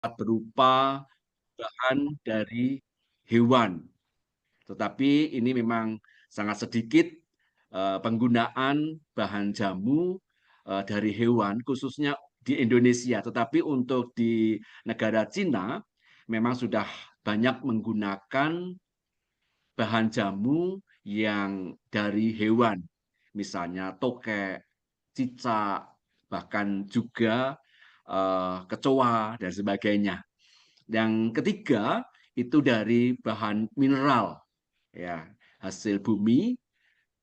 berupa bahan dari hewan. Tetapi ini memang sangat sedikit penggunaan bahan jamu dari hewan, khususnya di Indonesia. Tetapi untuk di negara Cina, memang sudah banyak menggunakan bahan jamu yang dari hewan. Misalnya tokek, cicak, bahkan juga kecoa, dan sebagainya. Yang ketiga, itu dari bahan mineral, ya, hasil bumi,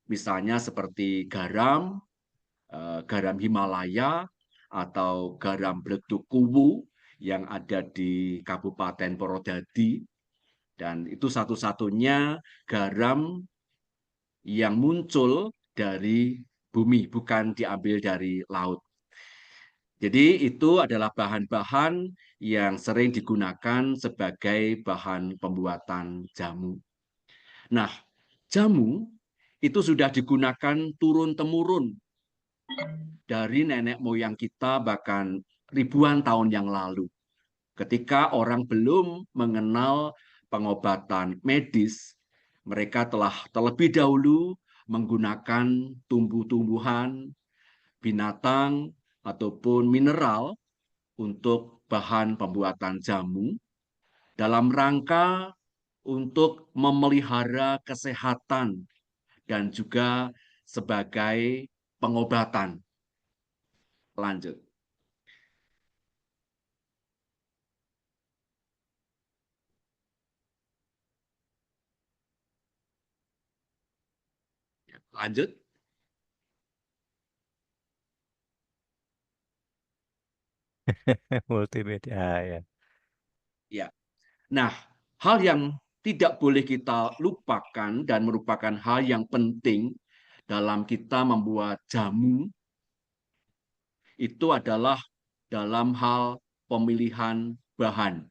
misalnya seperti garam, garam Himalaya, atau garam Bledugkuwu yang ada di Kabupaten Purwodadi, dan itu satu-satunya garam yang muncul dari bumi, bukan diambil dari laut. Jadi itu adalah bahan-bahan yang sering digunakan sebagai bahan pembuatan jamu. Nah, jamu itu sudah digunakan turun-temurun dari nenek moyang kita bahkan ribuan tahun yang lalu. Ketika orang belum mengenal pengobatan medis, mereka telah terlebih dahulu menggunakan tumbuh-tumbuhan, binatang, ataupun mineral untuk bahan pembuatan jamu dalam rangka untuk memelihara kesehatan dan juga sebagai pengobatan. Lanjut. Lanjut. Multimedia ya. Ya. Nah, hal yang tidak boleh kita lupakan dan merupakan hal yang penting dalam kita membuat jamu itu adalah dalam hal pemilihan bahan.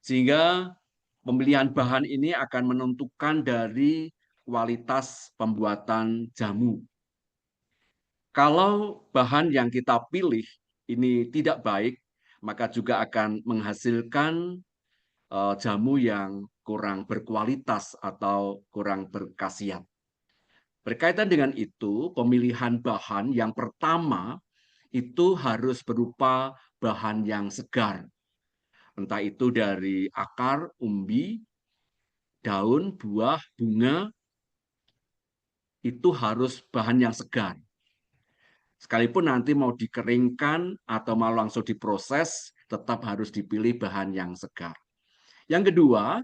Sehingga pemilihan bahan ini akan menentukan dari kualitas pembuatan jamu. Kalau bahan yang kita pilih ini tidak baik, maka juga akan menghasilkan jamu yang kurang berkualitas atau kurang berkhasiat. Berkaitan dengan itu, pemilihan bahan yang pertama itu harus berupa bahan yang segar. Entah itu dari akar, umbi, daun, buah, bunga, itu harus bahan yang segar. Sekalipun nanti mau dikeringkan atau mau langsung diproses, tetap harus dipilih bahan yang segar. Yang kedua,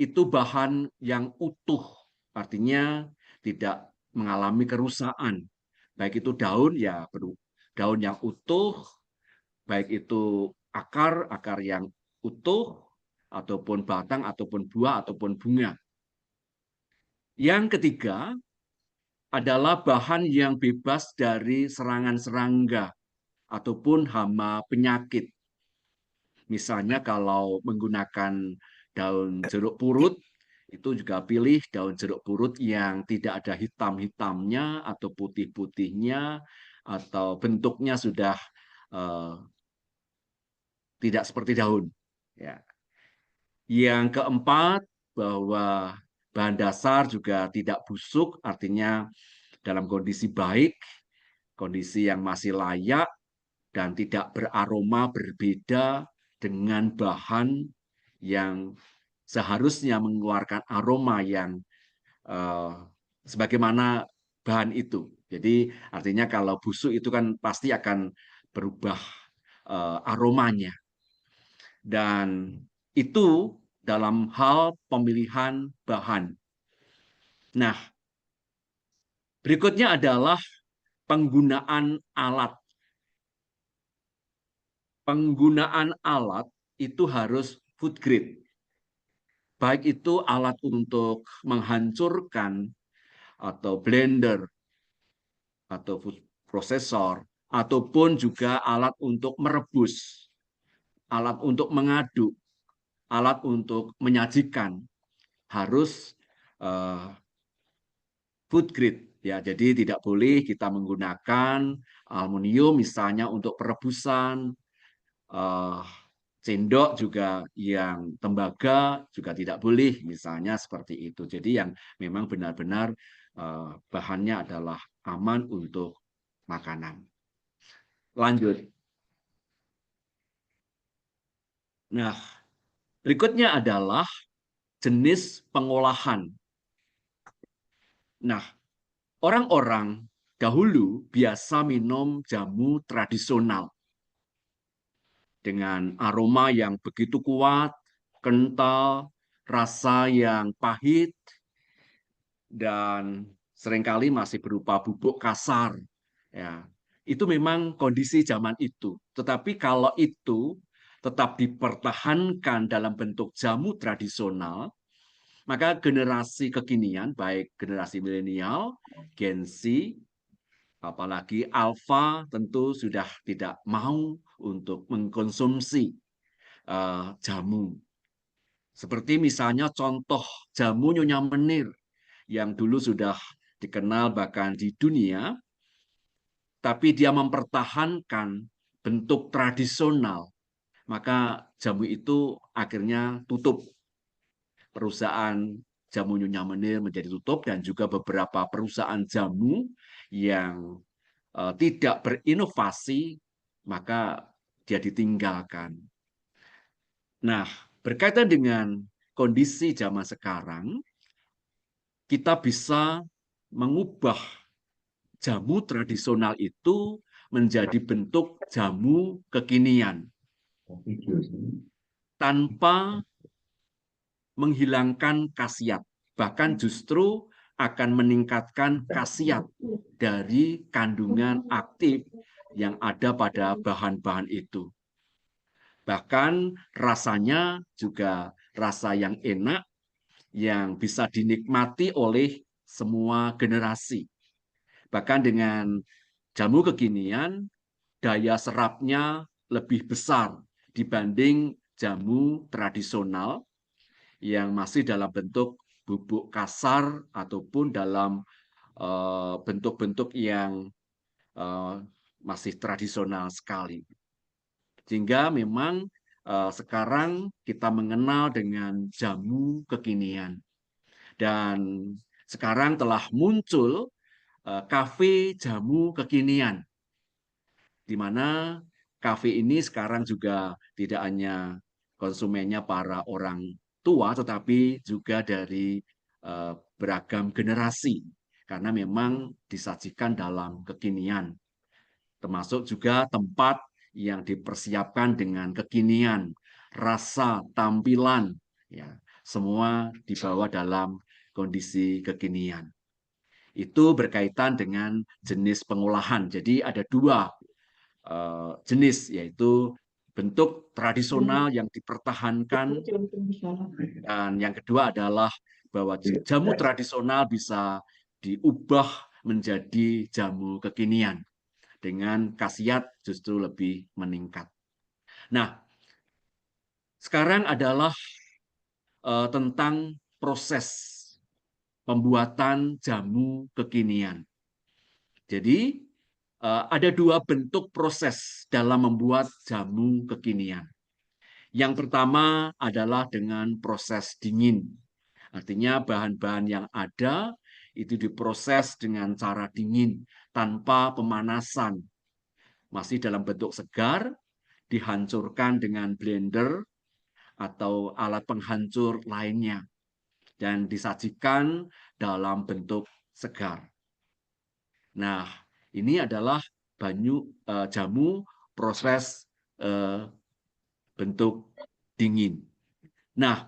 itu bahan yang utuh, artinya tidak mengalami kerusakan. Baik itu daun, ya daun yang utuh, baik itu akar, akar yang utuh, ataupun batang, ataupun buah, ataupun bunga. Yang ketiga adalah bahan yang bebas dari serangan serangga ataupun hama penyakit. Misalnya kalau menggunakan daun jeruk purut, itu juga pilih daun jeruk purut yang tidak ada hitam-hitamnya atau putih-putihnya, atau bentuknya sudah eh, tidak seperti daun. Ya. Yang keempat, bahwa bahan dasar juga tidak busuk, artinya dalam kondisi baik, kondisi yang masih layak, dan tidak beraroma berbeda dengan bahan yang seharusnya mengeluarkan aroma yang eh, sebagaimana bahan itu. Jadi artinya kalau busuk itu kan pasti akan berubah aromanya. Dan itu dalam hal pemilihan bahan. Nah, berikutnya adalah penggunaan alat. Penggunaan alat itu harus food grade. Baik itu alat untuk menghancurkan atau blender atau food processor, ataupun juga alat untuk merebus, alat untuk mengaduk, alat untuk menyajikan, harus uh, food grade. Ya, jadi tidak boleh kita menggunakan aluminium misalnya untuk perebusan, eh, sendok juga yang tembaga juga tidak boleh, misalnya seperti itu. Jadi yang memang benar-benar bahannya adalah aman untuk makanan. Lanjut. Nah, berikutnya adalah jenis pengolahan. Nah, orang-orang dahulu biasa minum jamu tradisional dengan aroma yang begitu kuat, kental, rasa yang pahit, dan seringkali masih berupa bubuk kasar. Ya, itu memang kondisi zaman itu. Tetapi kalau itu tetap dipertahankan dalam bentuk jamu tradisional, maka generasi kekinian, baik generasi milenial, Gen Z, apalagi Alpha, tentu sudah tidak mau untuk mengkonsumsi jamu. Seperti misalnya contoh jamu Nyonya Menir yang dulu sudah dikenal bahkan di dunia, tapi dia mempertahankan bentuk tradisional, maka jamu itu akhirnya tutup. Perusahaan jamu Nyonya Menir menjadi tutup dan juga beberapa perusahaan jamu yang tidak berinovasi, maka dia ditinggalkan. Nah, berkaitan dengan kondisi zaman sekarang, kita bisa mengubah jamu tradisional itu menjadi bentuk jamu kekinian tanpa menghilangkan khasiat, bahkan justru akan meningkatkan khasiat dari kandungan aktif yang ada pada bahan-bahan itu. Bahkan rasanya juga rasa yang enak, yang bisa dinikmati oleh semua generasi. Bahkan dengan jamu kekinian, daya serapnya lebih besar dibanding jamu tradisional yang masih dalam bentuk bubuk kasar ataupun dalam bentuk-bentuk yang eh, masih tradisional sekali. Sehingga memang sekarang kita mengenal dengan jamu kekinian. Dan sekarang telah muncul kafe jamu kekinian, di mana kafe ini sekarang juga tidak hanya konsumennya para orang tua, tetapi juga dari beragam generasi, karena memang disajikan dalam kekinian, termasuk juga tempat yang dipersiapkan dengan kekinian, rasa, tampilan, ya, semua dibawa dalam kondisi kekinian. Itu berkaitan dengan jenis pengolahan. Jadi ada dua jenis, yaitu bentuk tradisional yang dipertahankan, dan yang kedua adalah bahwa jamu tradisional bisa diubah menjadi jamu kekinian dengan khasiat justru lebih meningkat. Nah, sekarang adalah tentang proses pembuatan jamu kekinian. Jadi ada dua bentuk proses dalam membuat jamu kekinian. Yang pertama adalah dengan proses dingin. Artinya bahan-bahan yang ada itu diproses dengan cara dingin tanpa pemanasan. Masih dalam bentuk segar, dihancurkan dengan blender atau alat penghancur lainnya dan disajikan dalam bentuk segar. Nah, ini adalah jamu proses bentuk dingin. Nah,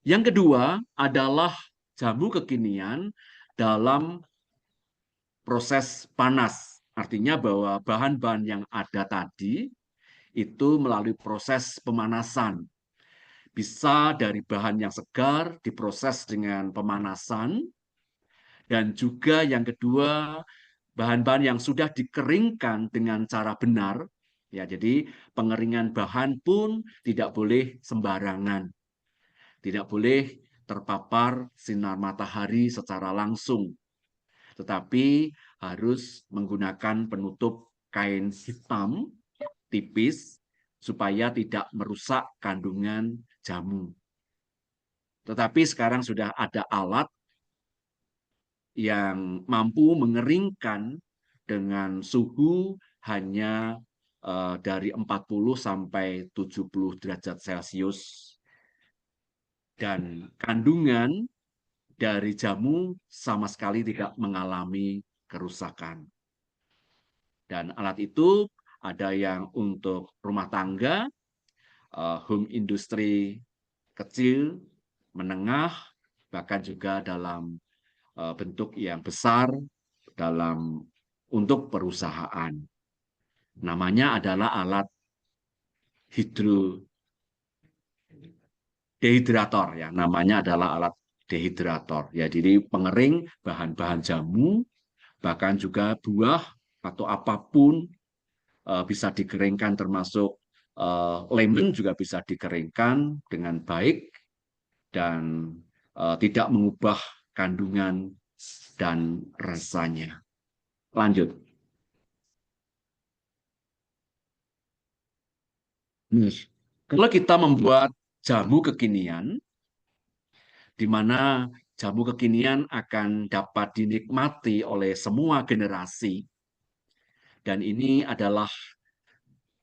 yang kedua adalah jamu kekinian dalam proses panas. Artinya bahwa bahan-bahan yang ada tadi itu melalui proses pemanasan. Bisa dari bahan yang segar diproses dengan pemanasan, dan juga yang kedua bahan-bahan yang sudah dikeringkan dengan cara benar. Ya, jadi pengeringan bahan pun tidak boleh sembarangan. Tidak boleh terpapar sinar matahari secara langsung, tetapi harus menggunakan penutup kain hitam tipis supaya tidak merusak kandungan jamu. Tetapi sekarang sudah ada alat yang mampu mengeringkan dengan suhu hanya dari 40 sampai 70 derajat Celcius. Dan kandungan dari jamu sama sekali tidak mengalami kerusakan. Dan alat itu ada yang untuk rumah tangga, home industry kecil, menengah, bahkan juga dalam bentuk yang besar dalam untuk perusahaan. Namanya adalah alat dehidrator ya, namanya adalah alat dehidrator ya. Jadi pengering bahan-bahan jamu, bahkan juga buah atau apapun bisa dikeringkan, termasuk lemon juga bisa dikeringkan dengan baik dan tidak mengubah kandungan dan rasanya. Lanjut. Kalau kita membuat jamu kekinian, di mana jamu kekinian akan dapat dinikmati oleh semua generasi, dan ini adalah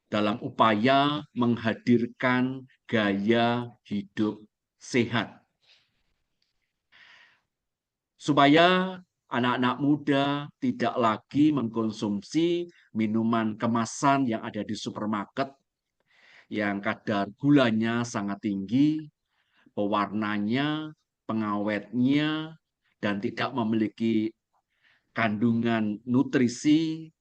dalam upaya menghadirkan gaya hidup sehat, supaya anak-anak muda tidak lagi mengkonsumsi minuman kemasan yang ada di supermarket, yang kadar gulanya sangat tinggi, pewarnanya, pengawetnya, dan tidak memiliki kandungan nutrisi,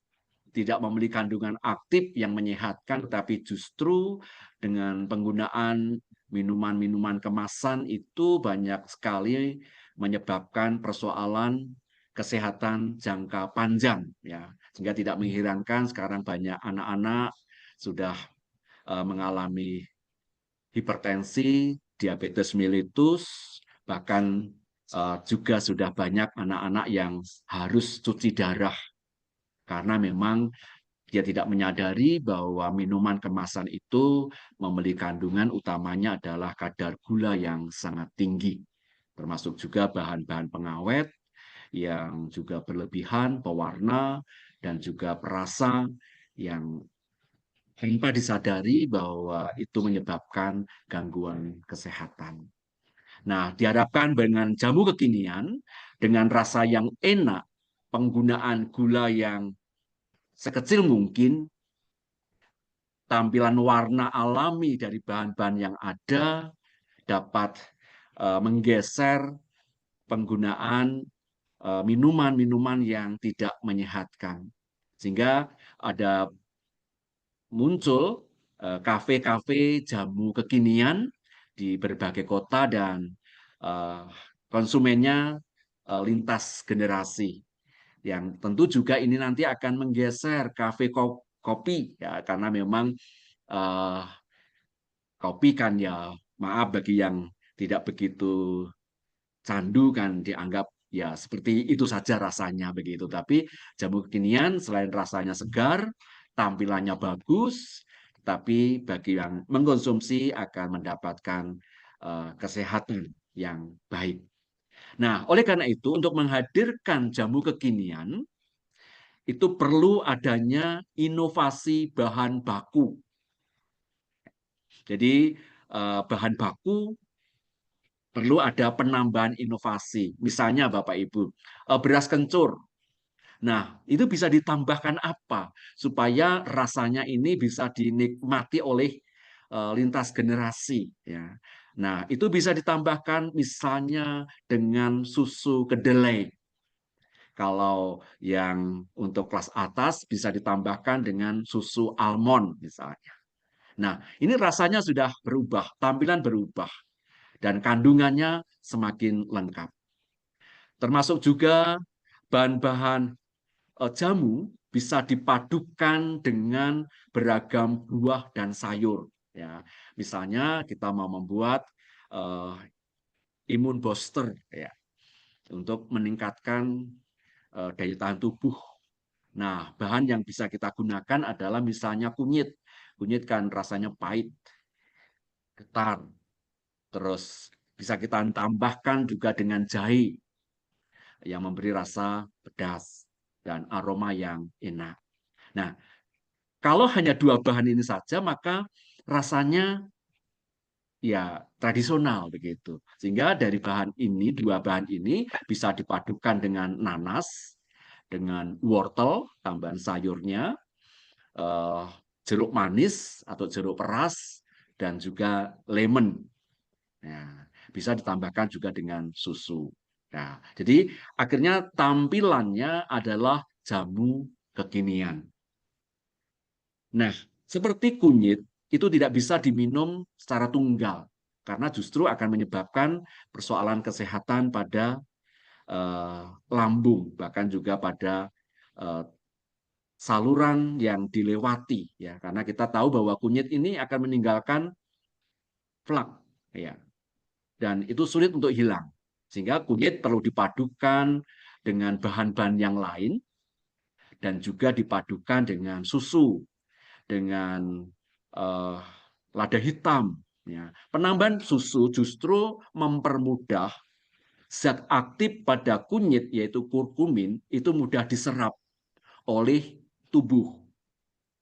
tidak memiliki kandungan aktif yang menyehatkan, tetapi justru dengan penggunaan minuman-minuman kemasan itu banyak sekali menyebabkan persoalan kesehatan jangka panjang ya, sehingga tidak mengherankan sekarang banyak anak-anak sudah mengalami hipertensi, diabetes mellitus, bahkan juga sudah banyak anak-anak yang harus cuci darah karena memang dia tidak menyadari bahwa minuman kemasan itu memiliki kandungan utamanya adalah kadar gula yang sangat tinggi, termasuk juga bahan-bahan pengawet yang juga berlebihan, pewarna, dan juga perasa yang tanpa disadari bahwa itu menyebabkan gangguan kesehatan. Nah, diharapkan dengan jamu kekinian, dengan rasa yang enak, penggunaan gula yang sekecil mungkin, tampilan warna alami dari bahan-bahan yang ada dapat menggeser penggunaan minuman-minuman yang tidak menyehatkan. Sehingga ada muncul kafe-kafe jamu kekinian di berbagai kota dan konsumennya lintas generasi. Yang tentu juga ini nanti akan menggeser kafe kopi ya, karena memang uh, kopi kan ya, maaf bagi yang tidak begitu candu kan dianggap ya seperti itu saja rasanya begitu. Tapi jamu kekinian selain rasanya segar, tampilannya bagus, tapi bagi yang mengkonsumsi akan mendapatkan kesehatan yang baik. Nah, oleh karena itu untuk menghadirkan jamu kekinian itu perlu adanya inovasi bahan baku. Jadi bahan baku perlu ada penambahan inovasi. Misalnya Bapak Ibu, beras kencur. Nah, itu bisa ditambahkan apa supaya rasanya ini bisa dinikmati oleh lintas generasi ya. Nah, itu bisa ditambahkan misalnya dengan susu kedelai. Kalau yang untuk kelas atas bisa ditambahkan dengan susu almond misalnya. Nah, ini rasanya sudah berubah, tampilan berubah, dan kandungannya semakin lengkap. Termasuk juga bahan-bahan jamu bisa dipadukan dengan beragam buah dan sayur. Ya, misalnya kita mau membuat imun booster ya, untuk meningkatkan daya tahan tubuh. Nah, bahan yang bisa kita gunakan adalah misalnya kunyit. Kunyit kan rasanya pahit, getar, terus bisa kita tambahkan juga dengan jahe yang memberi rasa pedas dan aroma yang enak. Nah, kalau hanya dua bahan ini saja, maka rasanya ya tradisional begitu. Sehingga dari bahan ini, dua bahan ini bisa dipadukan dengan nanas, dengan wortel, tambahan sayurnya, eh, jeruk manis atau jeruk peras, dan juga lemon. Nah, bisa ditambahkan juga dengan susu. Nah, jadi akhirnya tampilannya adalah jamu kekinian. Nah, seperti kunyit itu tidak bisa diminum secara tunggal karena justru akan menyebabkan persoalan kesehatan pada lambung, bahkan juga pada eh, saluran yang dilewati ya, karena kita tahu bahwa kunyit ini akan meninggalkan flak ya, dan itu sulit untuk hilang. Sehingga kunyit perlu dipadukan dengan bahan-bahan yang lain dan juga dipadukan dengan susu, dengan uh, lada hitam. Ya. Penambahan susu justru mempermudah zat aktif pada kunyit, yaitu kurkumin, itu mudah diserap oleh tubuh.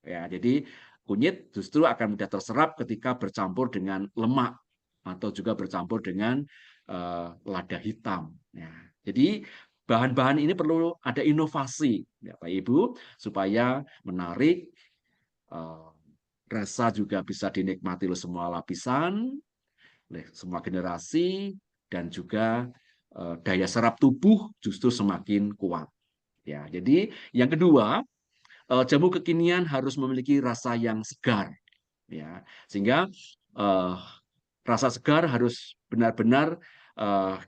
Ya, jadi kunyit justru akan mudah terserap ketika bercampur dengan lemak atau juga bercampur dengan lada hitam. Ya, jadi bahan-bahan ini perlu ada inovasi, ya, Pak Ibu, supaya menarik, uh, rasa juga bisa dinikmati oleh semua lapisan, oleh semua generasi, dan juga daya serap tubuh justru semakin kuat. Ya, jadi yang kedua, jamu kekinian harus memiliki rasa yang segar, ya, sehingga uh, rasa segar harus benar-benar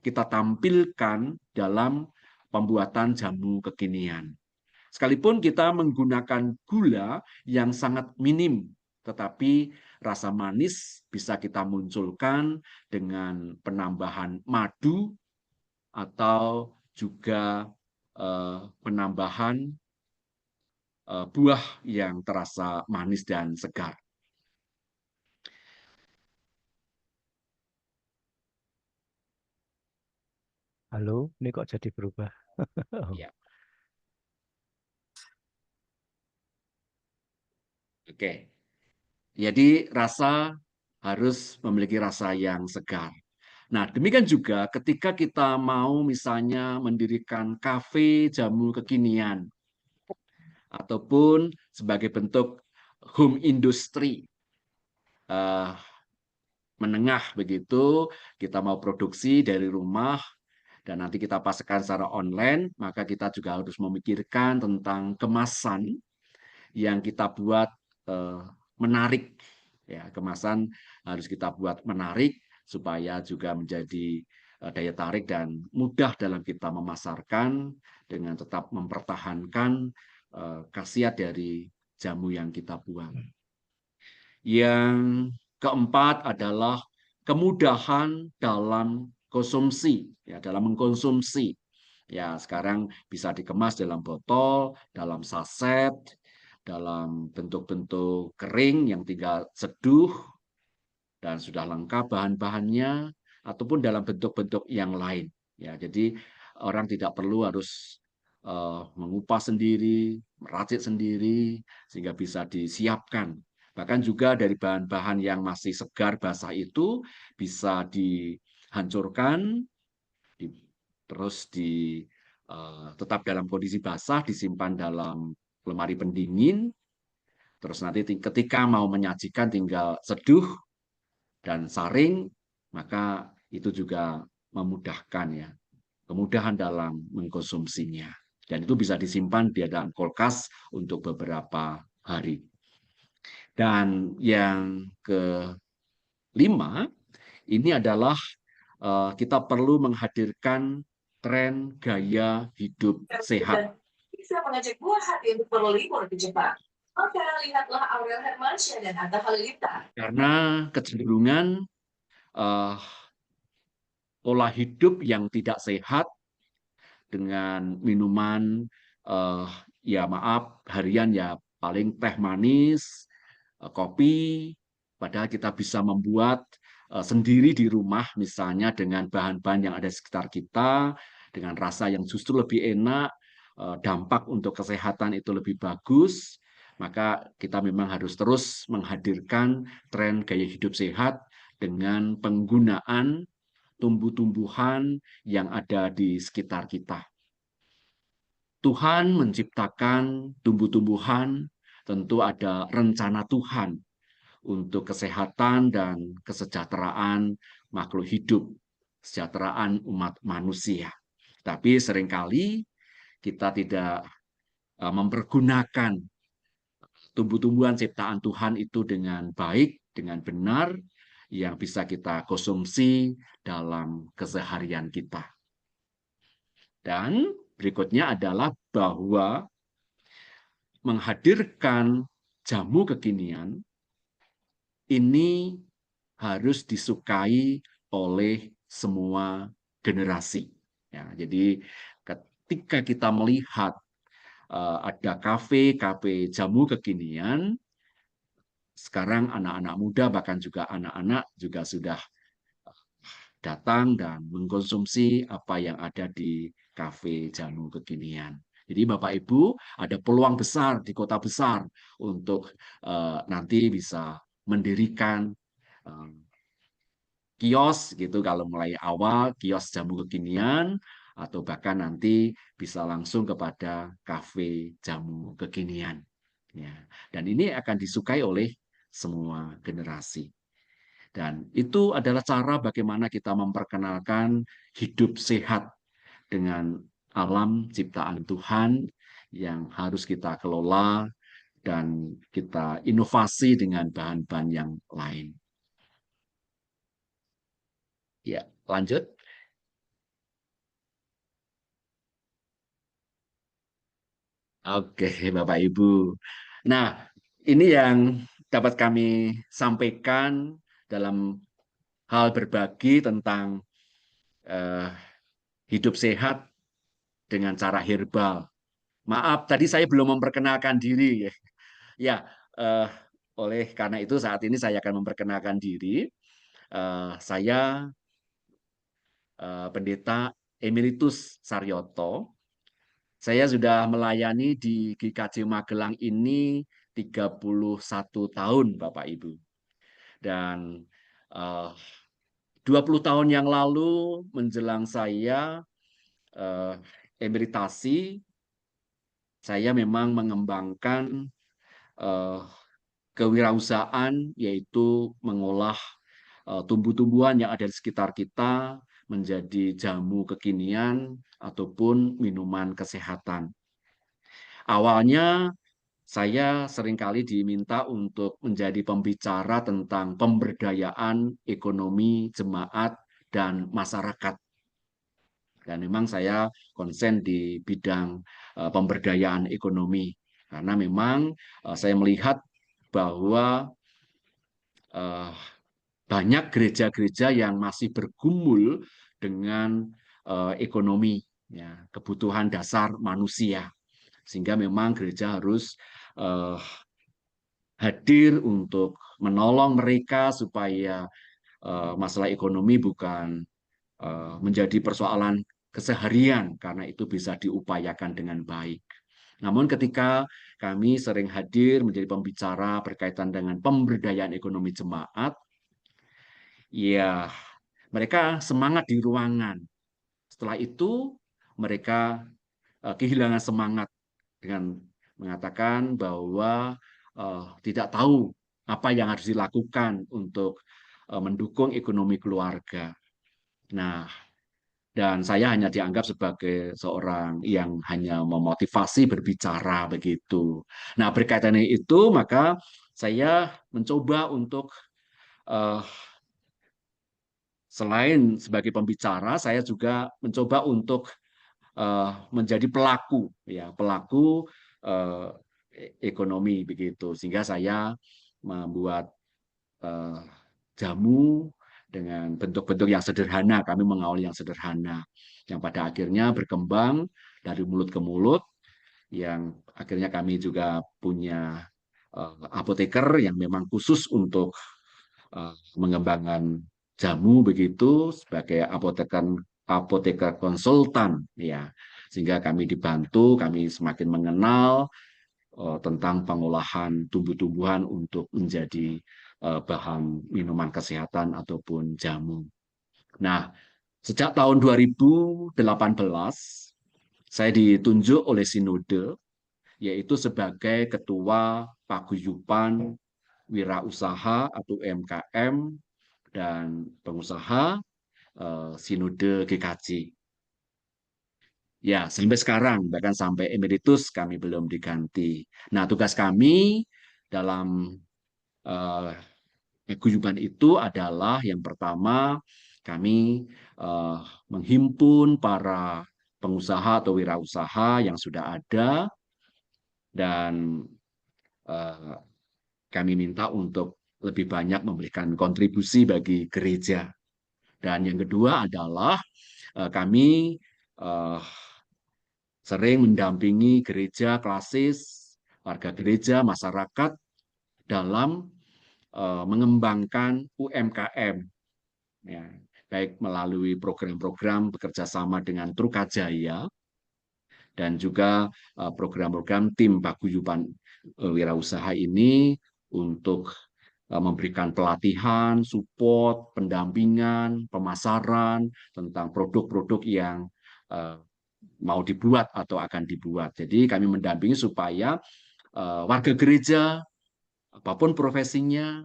kita tampilkan dalam pembuatan jamu kekinian. Sekalipun kita menggunakan gula yang sangat minim, tetapi rasa manis bisa kita munculkan dengan penambahan madu atau juga penambahan buah yang terasa manis dan segar. Halo, ini kok jadi berubah? Oh, Ya, oke. Jadi rasa harus memiliki rasa yang segar. Nah, demikian juga ketika kita mau misalnya mendirikan kafe jamu kekinian ataupun sebagai bentuk home industry eh, menengah begitu, kita mau produksi dari rumah dan nanti kita pasarkan secara online, maka kita juga harus memikirkan tentang kemasan yang kita buat eh, menarik. Ya, kemasan harus kita buat menarik supaya juga menjadi daya tarik dan mudah dalam kita memasarkan dengan tetap mempertahankan khasiat dari jamu yang kita buat. Yang keempat adalah kemudahan dalam konsumsi, ya, dalam mengkonsumsi. Ya, sekarang bisa dikemas dalam botol, dalam saset, dalam bentuk-bentuk kering yang tinggal seduh dan sudah lengkap bahan-bahannya, ataupun dalam bentuk-bentuk yang lain. Ya, jadi orang tidak perlu harus mengupas sendiri, meracik sendiri, sehingga bisa disiapkan. Bahkan juga dari bahan-bahan yang masih segar basah itu bisa dihancurkan, di, terus tetap dalam kondisi basah, disimpan dalam lemari pendingin, terus nanti ketika mau menyajikan tinggal seduh dan saring, maka itu juga memudahkan ya, kemudahan dalam mengkonsumsinya. Dan itu bisa disimpan di dalam kulkas untuk beberapa hari. Dan yang kelima, ini adalah kita perlu menghadirkan tren gaya hidup sehat. Bisa mengajak buah hati untuk berlibur ke Jepang. Maka lihatlah Aurel Hermansyah dan Atta Halilintar. Karena kecenderungan uh, pola hidup yang tidak sehat dengan minuman, ya maaf, harian ya paling teh manis, kopi, padahal kita bisa membuat sendiri di rumah, misalnya dengan bahan-bahan yang ada di sekitar kita, dengan rasa yang justru lebih enak, dampak untuk kesehatan itu lebih bagus, maka kita memang harus terus menghadirkan tren gaya hidup sehat dengan penggunaan tumbuh-tumbuhan yang ada di sekitar kita. Tuhan menciptakan tumbuh-tumbuhan, tentu ada rencana Tuhan untuk kesehatan dan kesejahteraan makhluk hidup, kesejahteraan umat manusia. Tapi seringkali kita tidak mempergunakan tumbuh-tumbuhan ciptaan Tuhan itu dengan baik, dengan benar, yang bisa kita konsumsi dalam keseharian kita. Dan berikutnya adalah bahwa menghadirkan jamu kekinian ini harus disukai oleh semua generasi. Ya, jadi ketika kita melihat ada kafe-kafe jamu kekinian, sekarang anak-anak muda bahkan juga anak-anak juga sudah datang dan mengkonsumsi apa yang ada di kafe jamu kekinian. Jadi Bapak Ibu ada peluang besar di kota besar untuk nanti bisa mendirikan kios gitu kalau mulai awal kios jamu kekinian atau bahkan nanti bisa langsung kepada kafe jamu kekinian. Ya. Dan ini akan disukai oleh semua generasi. Dan itu adalah cara bagaimana kita memperkenalkan hidup sehat dengan alam ciptaan Tuhan yang harus kita kelola dan kita inovasi dengan bahan-bahan yang lain. Ya, lanjut. Oke, Bapak Ibu. Nah, ini yang dapat kami sampaikan dalam hal berbagi tentang eh, hidup sehat dengan cara herbal. Maaf, tadi saya belum memperkenalkan diri. Ya, eh, oleh karena itu saat ini saya akan memperkenalkan diri. Saya Pendeta Emeritus Saryoto. Saya sudah melayani di GKJ Magelang ini 31 tahun, Bapak Ibu. Dan 20 tahun yang lalu menjelang saya emeritasi, saya memang mengembangkan kewirausahaan, yaitu mengolah tumbuh-tumbuhan yang ada di sekitar kita menjadi jamu kekinian ataupun minuman kesehatan. Awalnya saya seringkali diminta untuk menjadi pembicara tentang pemberdayaan ekonomi jemaat dan masyarakat. Dan memang saya konsen di bidang pemberdayaan ekonomi karena memang saya melihat bahwa banyak gereja-gereja yang masih bergumul dengan ekonomi, ya, kebutuhan dasar manusia, sehingga memang gereja harus hadir untuk menolong mereka supaya masalah ekonomi bukan menjadi persoalan keseharian, karena itu bisa diupayakan dengan baik. Namun ketika kami sering hadir menjadi pembicara berkaitan dengan pemberdayaan ekonomi jemaat, ya mereka semangat di ruangan. Setelah itu mereka kehilangan semangat dengan mengatakan bahwa tidak tahu apa yang harus dilakukan untuk mendukung ekonomi keluarga. Nah, dan saya hanya dianggap sebagai seorang yang hanya memotivasi berbicara begitu. Nah, berkaitan dengan itu, maka saya mencoba untuk selain sebagai pembicara, saya juga mencoba untuk menjadi pelaku, ya, pelaku ekonomi begitu. Sehingga saya membuat jamu dengan bentuk-bentuk yang sederhana, kami mengawali yang sederhana, yang pada akhirnya berkembang dari mulut ke mulut, yang akhirnya kami juga punya apoteker yang memang khusus untuk mengembangkan jamu begitu sebagai apoteker konsultan ya, sehingga kami dibantu, kami semakin mengenal tentang pengolahan tumbuh-tumbuhan untuk menjadi bahan minuman kesehatan ataupun jamu. Nah, sejak tahun 2018 saya ditunjuk oleh Sinode, yaitu sebagai Ketua Paguyuban Wirausaha atau UMKM dan Pengusaha Sinode GKJ. Ya, sampai sekarang, bahkan sampai emeritus kami belum diganti. Nah, tugas kami dalam paguyuban itu adalah yang pertama, kami menghimpun para pengusaha atau wirausaha yang sudah ada dan kami minta untuk lebih banyak memberikan kontribusi bagi gereja. Dan yang kedua adalah kami sering mendampingi gereja klasis, warga gereja, masyarakat dalam mengembangkan UMKM, ya, baik melalui program-program bekerjasama dengan Trukajaya dan juga program-program tim paguyuban wirausaha ini untuk memberikan pelatihan, support, pendampingan, pemasaran tentang produk-produk yang mau dibuat atau akan dibuat. Jadi kami mendampingi supaya warga gereja, apapun profesinya,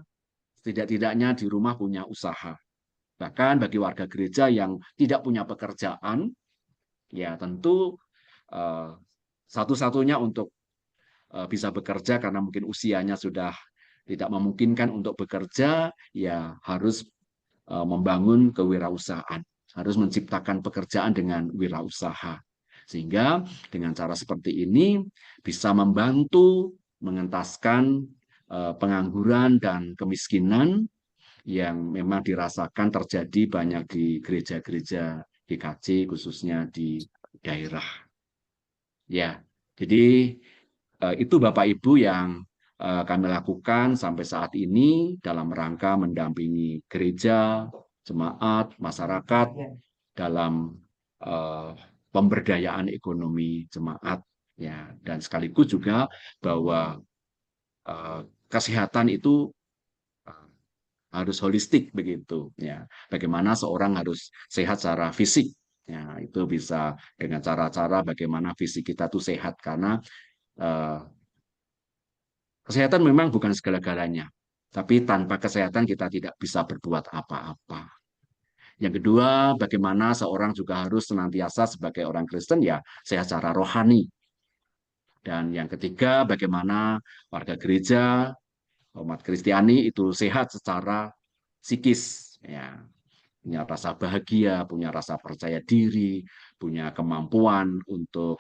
setidak-tidaknya di rumah punya usaha. Bahkan bagi warga gereja yang tidak punya pekerjaan, ya tentu satu-satunya untuk bisa bekerja karena mungkin usianya sudah tidak memungkinkan untuk bekerja, ya harus membangun kewirausahaan, harus menciptakan pekerjaan dengan wirausaha. Sehingga dengan cara seperti ini bisa membantu mengentaskan pengangguran dan kemiskinan yang memang dirasakan terjadi banyak di gereja-gereja GKJ, khususnya di daerah. Ya, jadi itu Bapak Ibu yang kami lakukan sampai saat ini dalam rangka mendampingi gereja, jemaat, masyarakat dalam pemberdayaan ekonomi jemaat, ya, dan sekaligus juga bahwa kesehatan itu harus holistik begitu, ya. Bagaimana seorang harus sehat secara fisik, ya, itu bisa dengan cara-cara bagaimana fisik kita tuh sehat karena kesehatan memang bukan segala-galanya, tapi tanpa kesehatan kita tidak bisa berbuat apa-apa. Yang kedua, bagaimana seorang juga harus senantiasa sebagai orang Kristen ya sehat secara rohani. Dan yang ketiga, bagaimana warga gereja, umat Kristiani itu sehat secara psikis, ya, punya rasa bahagia, punya rasa percaya diri, punya kemampuan untuk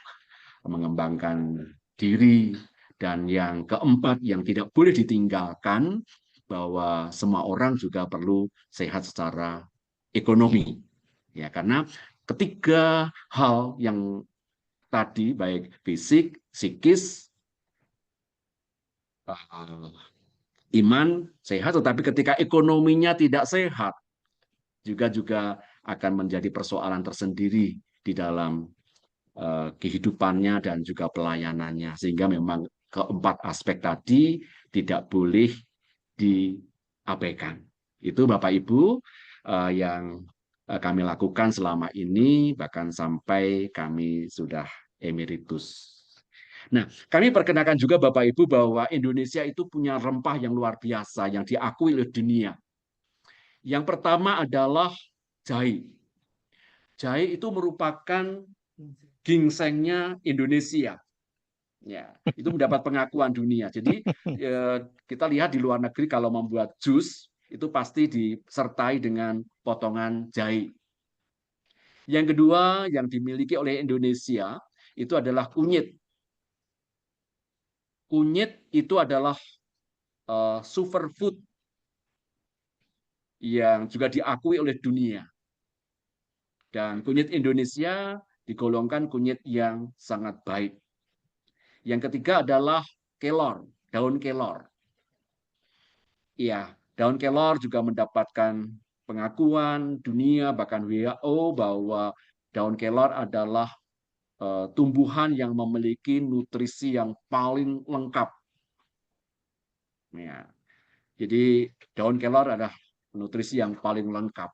mengembangkan diri, dan yang keempat yang tidak boleh ditinggalkan bahwa semua orang juga perlu sehat secara ekonomi, ya, karena ketiga hal yang tadi baik fisik, psikis, iman sehat, tetapi ketika ekonominya tidak sehat juga akan menjadi persoalan tersendiri di dalam kehidupannya dan juga pelayanannya, sehingga memang keempat aspek tadi tidak boleh diabaikan. Itu Bapak Ibu yang kami lakukan selama ini, bahkan sampai kami sudah emeritus. Nah, kami perkenalkan juga Bapak Ibu bahwa Indonesia itu punya rempah yang luar biasa yang diakui oleh dunia. Yang pertama adalah jahe. Jahe itu merupakan gingsengnya Indonesia. Ya, itu mendapat pengakuan dunia. Jadi kita lihat di luar negeri kalau membuat jus itu pasti disertai dengan potongan jahe. Yang kedua yang dimiliki oleh Indonesia itu adalah kunyit. Kunyit itu adalah superfood yang juga diakui oleh dunia. Dan kunyit Indonesia digolongkan kunyit yang sangat baik. Yang ketiga adalah kelor. daun kelor. Iya, daun kelor juga mendapatkan pengakuan dunia, bahkan WHO, bahwa daun kelor adalah tumbuhan yang memiliki nutrisi yang paling lengkap. Ya, jadi daun kelor adalah nutrisi yang paling lengkap.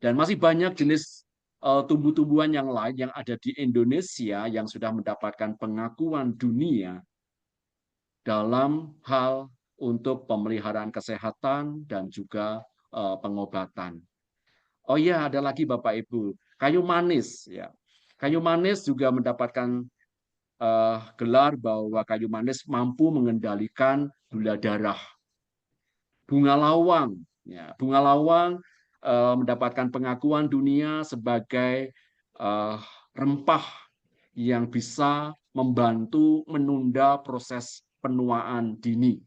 Dan masih banyak jenis tumbuh-tumbuhan yang lain yang ada di Indonesia yang sudah mendapatkan pengakuan dunia dalam hal untuk pemeliharaan kesehatan dan juga pengobatan. Oh iya, ada lagi Bapak Ibu, kayu manis ya. Kayu manis juga mendapatkan gelar bahwa kayu manis mampu mengendalikan gula darah. Bunga lawang, ya, bunga lawang mendapatkan pengakuan dunia sebagai rempah yang bisa membantu menunda proses penuaan dini.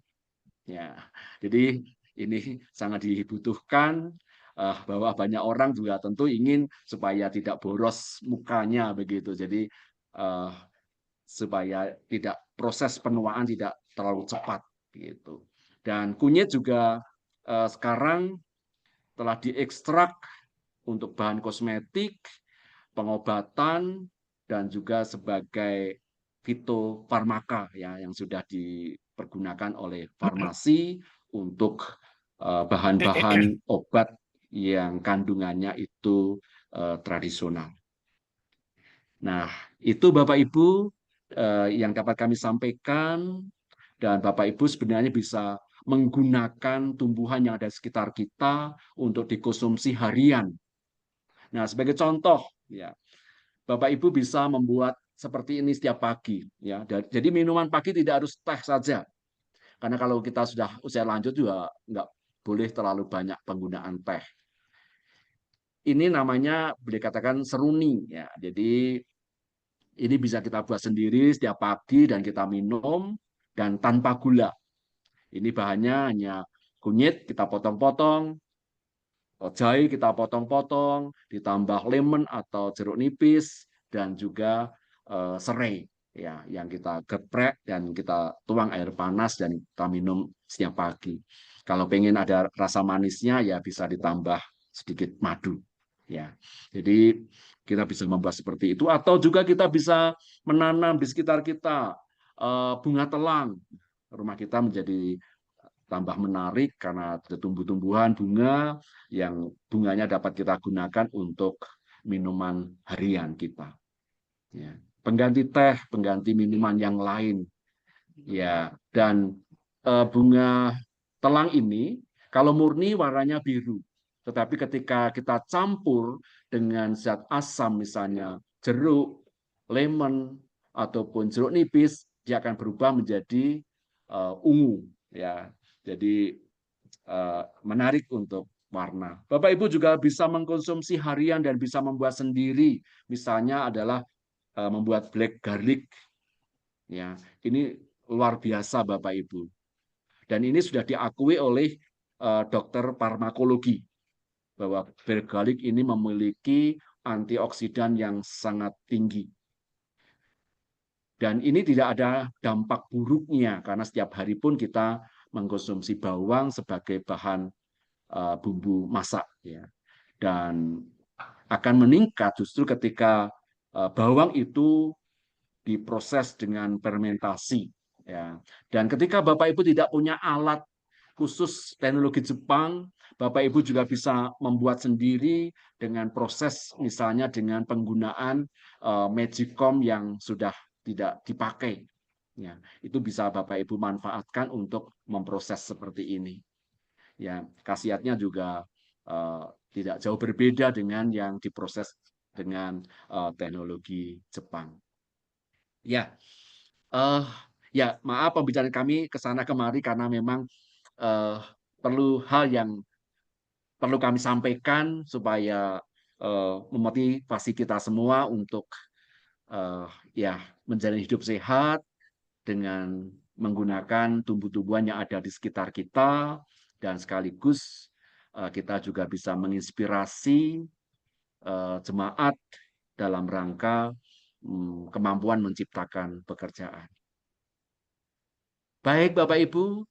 Ya, jadi ini sangat dibutuhkan bahwa banyak orang juga tentu ingin supaya tidak boros mukanya begitu. Jadi supaya tidak proses penuaan tidak terlalu cepat gitu. Dan kunyit juga sekarang telah diekstrak untuk bahan kosmetik, pengobatan, dan juga sebagai fitofarmaka ya yang sudah dipergunakan oleh farmasi untuk bahan-bahan obat yang kandungannya itu tradisional. Nah, itu Bapak Ibu yang dapat kami sampaikan, dan Bapak Ibu sebenarnya bisa menggunakan tumbuhan yang ada di sekitar kita untuk dikonsumsi harian. Nah, sebagai contoh, ya, Bapak Ibu bisa membuat seperti ini setiap pagi. Ya, jadi minuman pagi tidak harus teh saja, karena kalau kita sudah usia lanjut juga nggak boleh terlalu banyak penggunaan teh. Ini namanya boleh katakan seruni. Ya, jadi ini bisa kita buat sendiri setiap pagi dan kita minum dan tanpa gula. Ini bahannya hanya kunyit kita potong-potong, jahe kita potong-potong, ditambah lemon atau jeruk nipis, dan juga serai ya yang kita geprek dan kita tuang air panas dan kita minum setiap pagi. Kalau pengen ada rasa manisnya ya bisa ditambah sedikit madu ya. Jadi kita bisa membuat seperti itu, atau juga kita bisa menanam di sekitar kita bunga telang. Rumah kita menjadi tambah menarik karena ada tumbuh-tumbuhan bunga yang bunganya dapat kita gunakan untuk minuman harian kita. Ya. Pengganti teh, pengganti minuman yang lain. Ya, dan bunga telang ini kalau murni warnanya biru, tetapi ketika kita campur dengan zat asam misalnya jeruk, lemon ataupun jeruk nipis, dia akan berubah menjadi ungu ya. Jadi menarik untuk warna. Bapak Ibu juga bisa mengkonsumsi harian dan bisa membuat sendiri. Misalnya adalah membuat black garlic. Ya, ini luar biasa Bapak Ibu. Dan ini sudah diakui oleh dokter farmakologi bahwa black garlic ini memiliki antioksidan yang sangat tinggi. Dan ini tidak ada dampak buruknya karena setiap hari pun kita mengkonsumsi bawang sebagai bahan bumbu masak ya. Dan akan meningkat justru ketika bawang itu diproses dengan fermentasi ya. Dan ketika Bapak Ibu tidak punya alat khusus teknologi Jepang, Bapak Ibu juga bisa membuat sendiri dengan proses misalnya dengan penggunaan Magicom yang sudah tidak dipakai. Ya, itu bisa Bapak Ibu manfaatkan untuk memproses seperti ini. Ya, khasiatnya juga tidak jauh berbeda dengan yang diproses dengan teknologi Jepang. Ya, ya maaf pembicaraan kami ke sana kemari karena memang perlu hal yang perlu kami sampaikan supaya memotivasi kita semua untuk ya menjalani hidup sehat dengan menggunakan tumbuh-tumbuhan yang ada di sekitar kita, dan sekaligus kita juga bisa menginspirasi jemaat dalam rangka kemampuan menciptakan pekerjaan. Baik Bapak Ibu,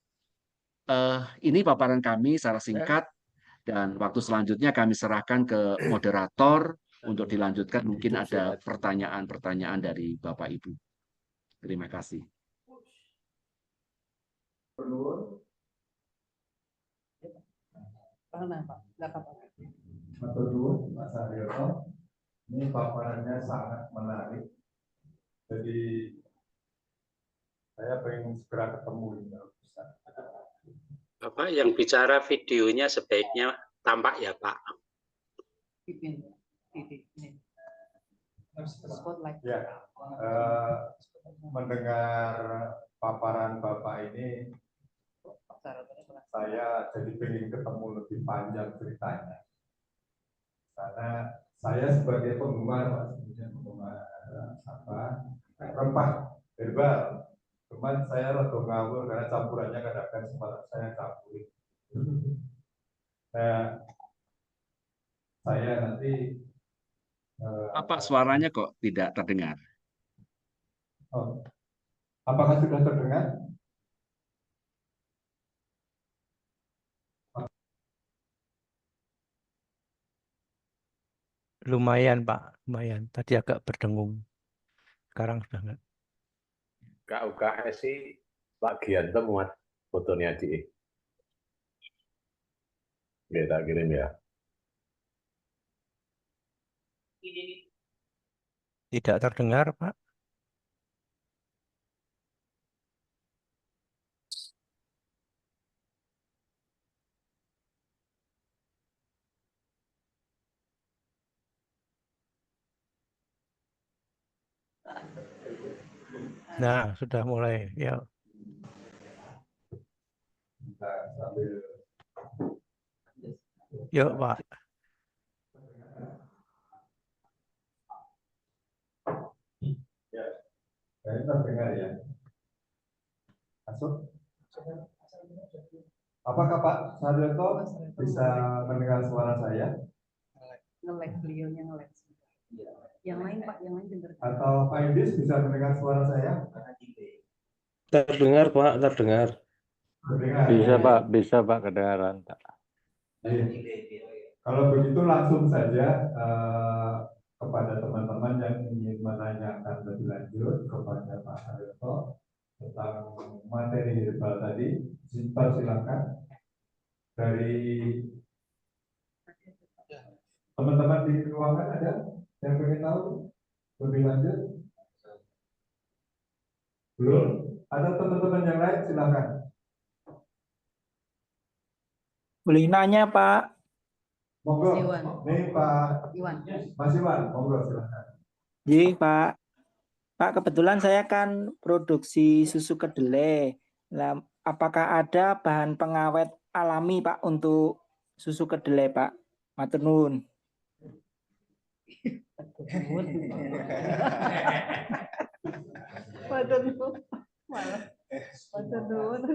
ini paparan kami secara singkat dan waktu selanjutnya kami serahkan ke moderator untuk dilanjutkan. Mungkin ada pertanyaan-pertanyaan dari Bapak Ibu. Terima kasih. Matur nuwun, Mas Haryoto. Ini paparannya sangat menarik. Jadi saya pengen segera ketemu ini kalau bisa. Bapak yang bicara videonya sebaiknya tampak ya Pak. Ya, mendengar paparan Bapak ini, saya jadi pengen ketemu lebih panjang ceritanya. Karena saya sebagai penggemar, rempah herbal, cuman saya rada ngawur karena campurannya kadang-kadang sempat saya campur. Nah, saya nanti Pak, suaranya kok tidak terdengar? oh, apakah sudah terdengar? Lumayan, Pak. Lumayan. Tadi agak berdengung. Sekarang sudah enggak. Kak UKS sih Pak Gianto muat fotonya di. Kita kirim ya. Tidak terdengar, Pak. Nah, sudah mulai. Ya. Kita sambil Yuk, Pak. ya, saya terdengar ya. Masuk. Apakah Pak Saryoto bisa mendengar suara saya? Nge-lag, beliaunya nge-lag. Yang lain Pak, yang lain dengar. Atau Pak Idris bisa mendengar suara saya? Terdengar Pak, terdengar. Mendengar. Bisa Pak kedengaran Pak. Kalau begitu langsung saja kepada teman-teman yang ingin menanyakan lebih lanjut kepada Pak Saryoto tentang materi herbal tadi, silakan dari teman-teman di ruangan ada yang ingin tahu lebih lanjut? Belum? Ada teman-teman yang lain silakan. Boleh nanya Pak? Monggo. Mas Iwan. Nih Pak Iwan. Mas Iwan, monggo silakan. Iya Pak. Pak, kebetulan saya kan produksi susu kedelai. Nah, apakah ada bahan pengawet alami Pak untuk susu kedelai Pak? Matur nuwun.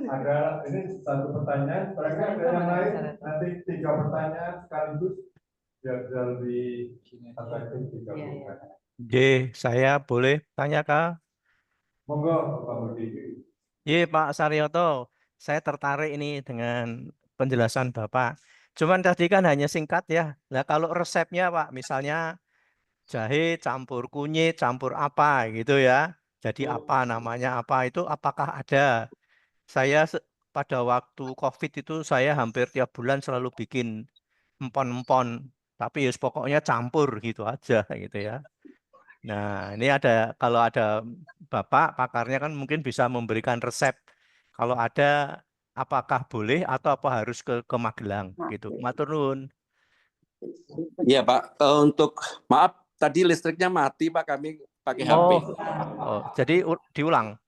Ada ini satu pertanyaan, terakhir ada yang lain, nanti 3 pertanyaan sekaligus biar lebih efektif 3 pertanyaan. J, saya boleh tanya, Kak? Monggo Pak Budi. Iya, Pak Saryoto. Saya tertarik ini dengan penjelasan Bapak. Cuman tadi kan hanya singkat ya. Nah, kalau resepnya Pak, misalnya jahe campur kunyit, campur apa gitu ya. Jadi apa namanya apa itu apakah ada? Saya pada waktu COVID itu saya hampir tiap bulan selalu bikin empon-empon. Tapi ya pokoknya campur gitu aja gitu ya. Nah, ini ada kalau ada Bapak pakarnya kan mungkin bisa memberikan resep. Kalau ada apakah boleh atau apa harus ke Magelang gitu. Matur nuwun. Iya Pak, untuk maaf tadi listriknya mati Pak, kami pakai HP. Oh, jadi diulang.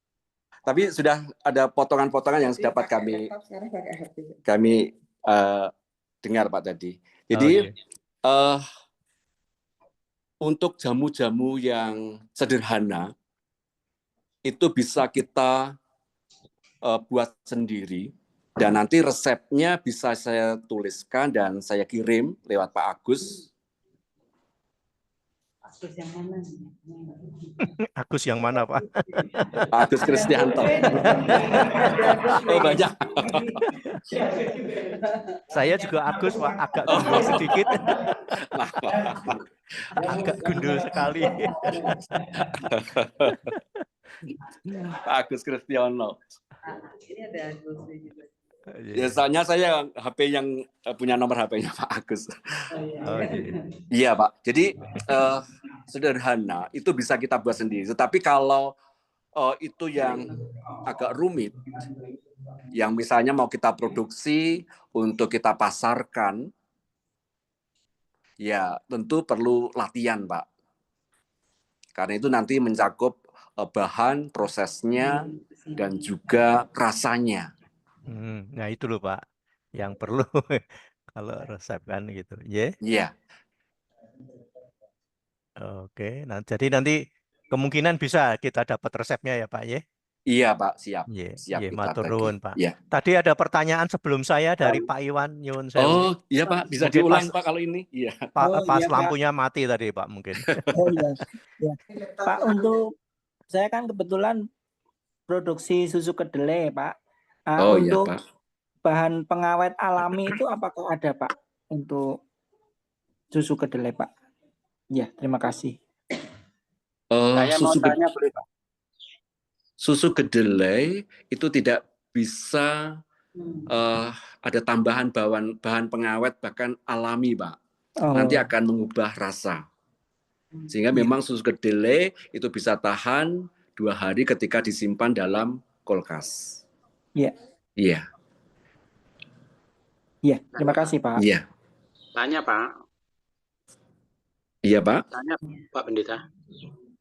Tapi sudah ada potongan-potongan yang dapat kami dengar Pak tadi. Jadi untuk jamu-jamu yang sederhana itu bisa kita buat sendiri dan nanti resepnya bisa saya tuliskan dan saya kirim lewat Pak Agus Agus yang mana nih? Agus yang mana, Pak? Agus Kristianto. Oh, banyak. Saya juga Agus, Pak, agak gundul sedikit. Agak gundul sekali. Agus Kristianto. Ini ada Agusnya juga. Ya, soalnya saya HP yang punya nomor HP-nya Pak Agus. Oh, iya. Iya Pak. Jadi sederhana itu bisa kita buat sendiri. Tetapi kalau itu yang agak rumit, yang misalnya mau kita produksi untuk kita pasarkan, ya tentu perlu latihan Pak. Karena itu nanti mencakup bahan, prosesnya, dan juga rasanya. Nah itu loh Pak, yang perlu kalau resep kan gitu, ya? Iya. Oke, nah jadi nanti kemungkinan bisa kita dapat resepnya ya Pak, ya? Iya Pak, siap. Iya, Siap iya, kita matur tagih. nuwun Pak. Iya. Tadi ada pertanyaan sebelum saya dari Pak Iwan Nyun Sewu. Oh iya Pak, bisa Mungkin diulang pas- Pak kalau ini. Iya. Pas iya, Pak. lampunya mati tadi Pak mungkin. Oh iya. Ya. Pak, untuk saya kan kebetulan produksi susu kedelai, Pak. Oh iya Untuk Pak. bahan pengawet alami itu apakah ada, Pak, untuk susu kedelai, Pak? Ya, terima kasih. Saya mau tanya boleh Pak? Susu kedelai itu tidak bisa ada tambahan bahan pengawet bahkan alami Pak. Oh. Nanti akan mengubah rasa. Sehingga memang susu kedelai itu bisa tahan 2 hari ketika disimpan dalam kulkas. Iya. Iya. Iya, terima kasih, Pak. Iya. Tanya Pak. Iya Pak. Tanya Pak Pendeta.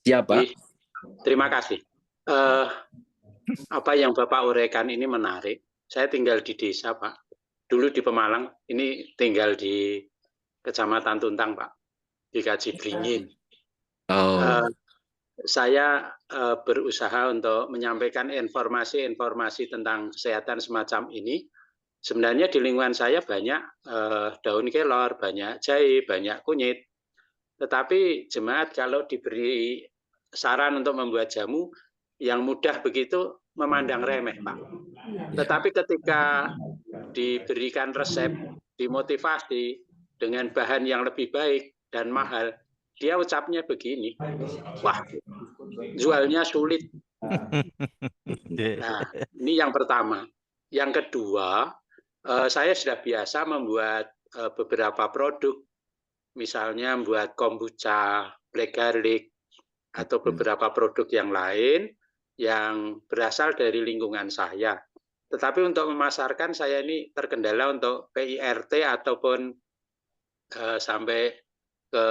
Siapa? Terima kasih. Apa yang Bapak uraikan ini menarik. Saya tinggal di desa Pak. Dulu di Pemalang, ini tinggal di Kecamatan Tuntang Pak. Di Kaji Beringin. Oh. Saya berusaha untuk menyampaikan informasi-informasi tentang kesehatan semacam ini. Sebenarnya di lingkungan saya banyak daun kelor, banyak jahe, banyak kunyit. Tetapi jemaat kalau diberi saran untuk membuat jamu, yang mudah begitu memandang remeh, Pak. Tetapi ketika diberikan resep, dimotivasi dengan bahan yang lebih baik dan mahal, dia ucapnya begini, wah, jualnya sulit. Nah, ini yang pertama. Yang kedua, saya sudah biasa membuat beberapa produk, misalnya membuat kombucha, black garlic, atau beberapa produk yang lain yang berasal dari lingkungan saya. Tetapi untuk memasarkan saya ini terkendala untuk PIRT ataupun sampai ke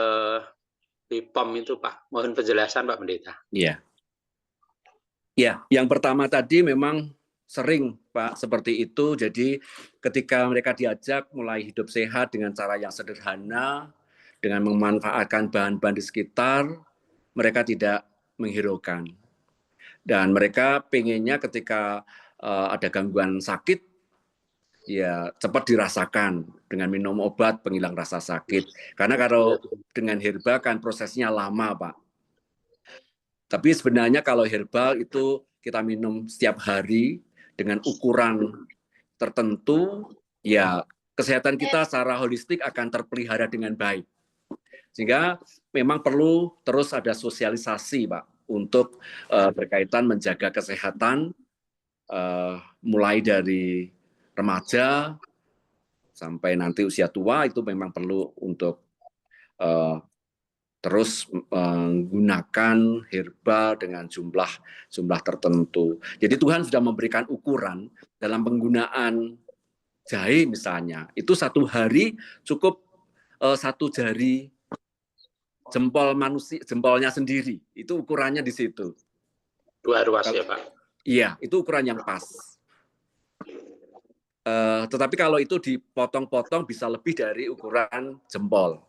BPOM itu Pak. Mohon penjelasan Pak Pendeta. Iya. Ya, yang pertama tadi memang sering Pak seperti itu. Jadi ketika mereka diajak mulai hidup sehat dengan cara yang sederhana, dengan memanfaatkan bahan-bahan di sekitar, mereka tidak menghiraukan. Dan mereka pengennya ketika ada gangguan sakit, ya cepat dirasakan dengan minum obat penghilang rasa sakit. Karena kalau dengan herbal kan prosesnya lama, Pak. Tapi sebenarnya kalau herbal itu kita minum setiap hari dengan ukuran tertentu, ya kesehatan kita secara holistik akan terpelihara dengan baik. Sehingga memang perlu terus ada sosialisasi, Pak, untuk berkaitan menjaga kesehatan mulai dari remaja sampai nanti usia tua. Itu memang perlu untuk terus menggunakan herbal dengan jumlah tertentu. Jadi Tuhan sudah memberikan ukuran dalam penggunaan jahe misalnya. Itu 1 hari cukup 1 jari jempol manusia, jempolnya sendiri. Itu ukurannya di situ. 2 ruas ya Pak? Iya, itu ukuran yang pas. Tetapi kalau itu dipotong-potong bisa lebih dari ukuran jempol.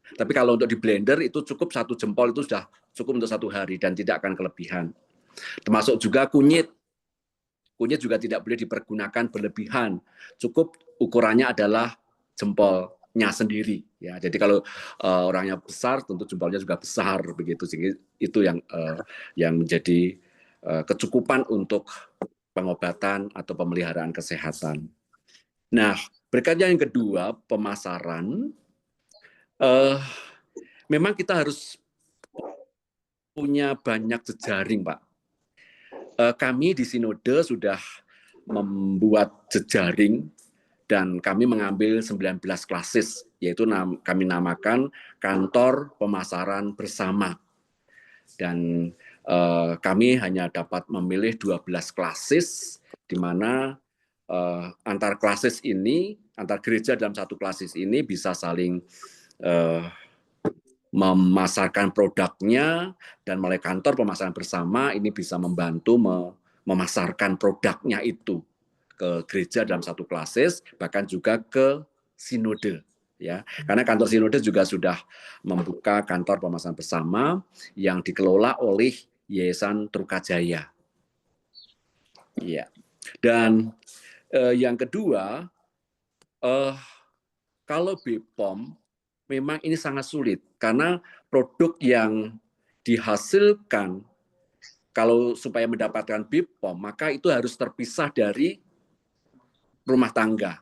Tapi kalau untuk di blender itu cukup 1 jempol itu sudah cukup untuk 1 hari dan tidak akan kelebihan. Termasuk juga kunyit. Kunyit juga tidak boleh dipergunakan berlebihan. Cukup ukurannya adalah jempol jempolnya sendiri ya. Jadi kalau orangnya besar tentu jempolnya juga besar begitu. Jadi itu yang menjadi kecukupan untuk pengobatan atau pemeliharaan kesehatan. Nah, berikutnya yang kedua, pemasaran. Memang kita harus punya banyak jejaring, Pak. Kami di Sinode sudah membuat jejaring dan kami mengambil 19 klasis, yaitu kami namakan kantor pemasaran bersama. Dan kami hanya dapat memilih 12 klasis, di mana antar klasis ini, antar gereja dalam satu klasis ini bisa saling memasarkan produknya, dan melalui kantor pemasaran bersama ini bisa membantu memasarkan produknya itu ke gereja dalam satu klasis, bahkan juga ke sinode. Ya, karena kantor sinode juga sudah membuka kantor pemasaran bersama yang dikelola oleh Yayasan Trukajaya. Ya, dan yang kedua, kalau BPOM memang ini sangat sulit karena produk yang dihasilkan kalau supaya mendapatkan BPOM maka itu harus terpisah dari rumah tangga.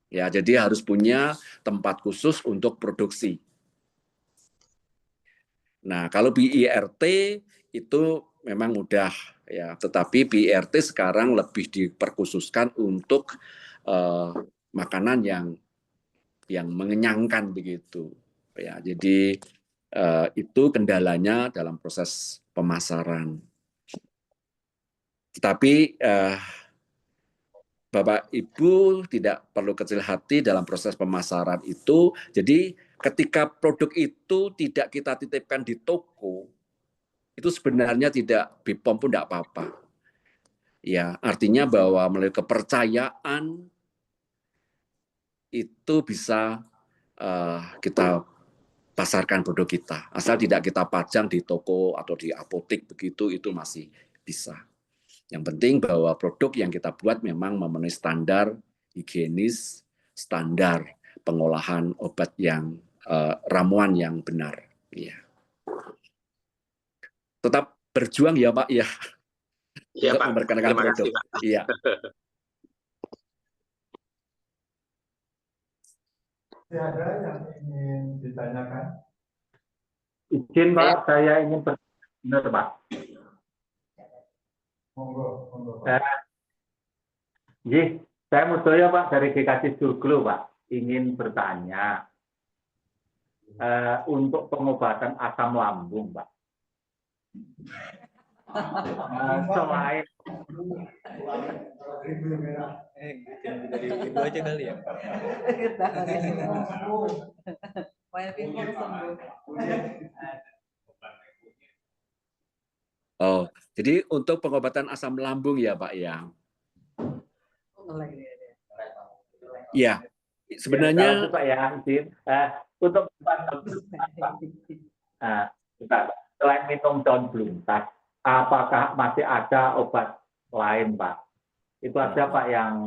Ya, jadi harus punya tempat khusus untuk produksi. Nah, kalau BIRT itu memang mudah ya, tetapi BIRT sekarang lebih diperkhususkan untuk makanan yang mengenyangkan begitu. Ya, jadi itu kendalanya dalam proses pemasaran. Tetapi Bapak Ibu tidak perlu kecil hati dalam proses pemasaran itu. Jadi ketika produk itu tidak kita titipkan di toko, itu sebenarnya tidak BPOM pun tidak apa-apa. Ya, artinya bahwa melalui kepercayaan itu bisa kita pasarkan produk kita. Asal tidak kita pajang di toko atau di apotek begitu, itu masih bisa. Yang penting bahwa produk yang kita buat memang memenuhi standar higienis, standar pengolahan obat yang ramuan yang benar. Ya. Tetap berjuang ya Pak ya. Ya, untuk Pak. memperkenalkan Terima produk. kasih, Pak. Iya. Ada yang ingin ditanyakan? Izin Pak, saya ingin benar Pak. Monggo, monggo. Saya Mustoyo Pak dari GKC Joglo Pak, ingin bertanya untuk pengobatan asam lambung Pak. Selain dari ibu aja kali ya. Oh, jadi untuk pengobatan asam lambung ya Pak ya. Ya, sebenarnya Pak ya, izin. Untuk selain minum daun beluntas, apakah masih ada obat lain Pak? Itu aja Pak yang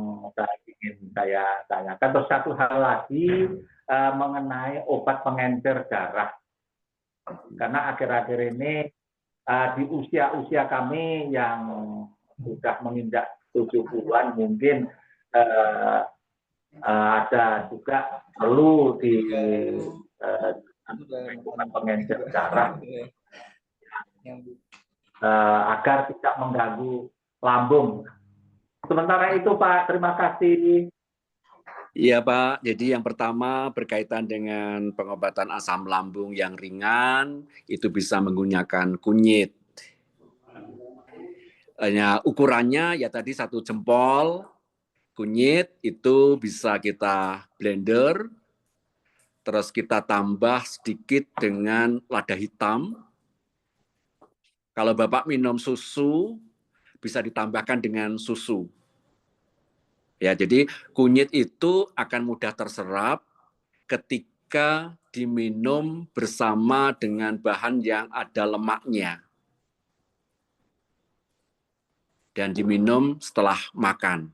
ingin saya tanyakan. Terus satu hal lagi mengenai obat pengencer darah. Karena akhir-akhir ini di usia-usia kami yang sudah menginjak 70-an mungkin ada juga perlu di obat pengencer darah agar tidak mengganggu lambung. Sementara itu Pak, terima kasih. Iya Pak, jadi yang pertama berkaitan dengan pengobatan asam lambung yang ringan, itu bisa menggunakan kunyit. Ukurannya ya tadi 1 jempol kunyit, itu bisa kita blender, terus kita tambah sedikit dengan lada hitam. Kalau Bapak minum susu, bisa ditambahkan dengan susu. Ya, jadi kunyit itu akan mudah terserap ketika diminum bersama dengan bahan yang ada lemaknya. Dan diminum setelah makan.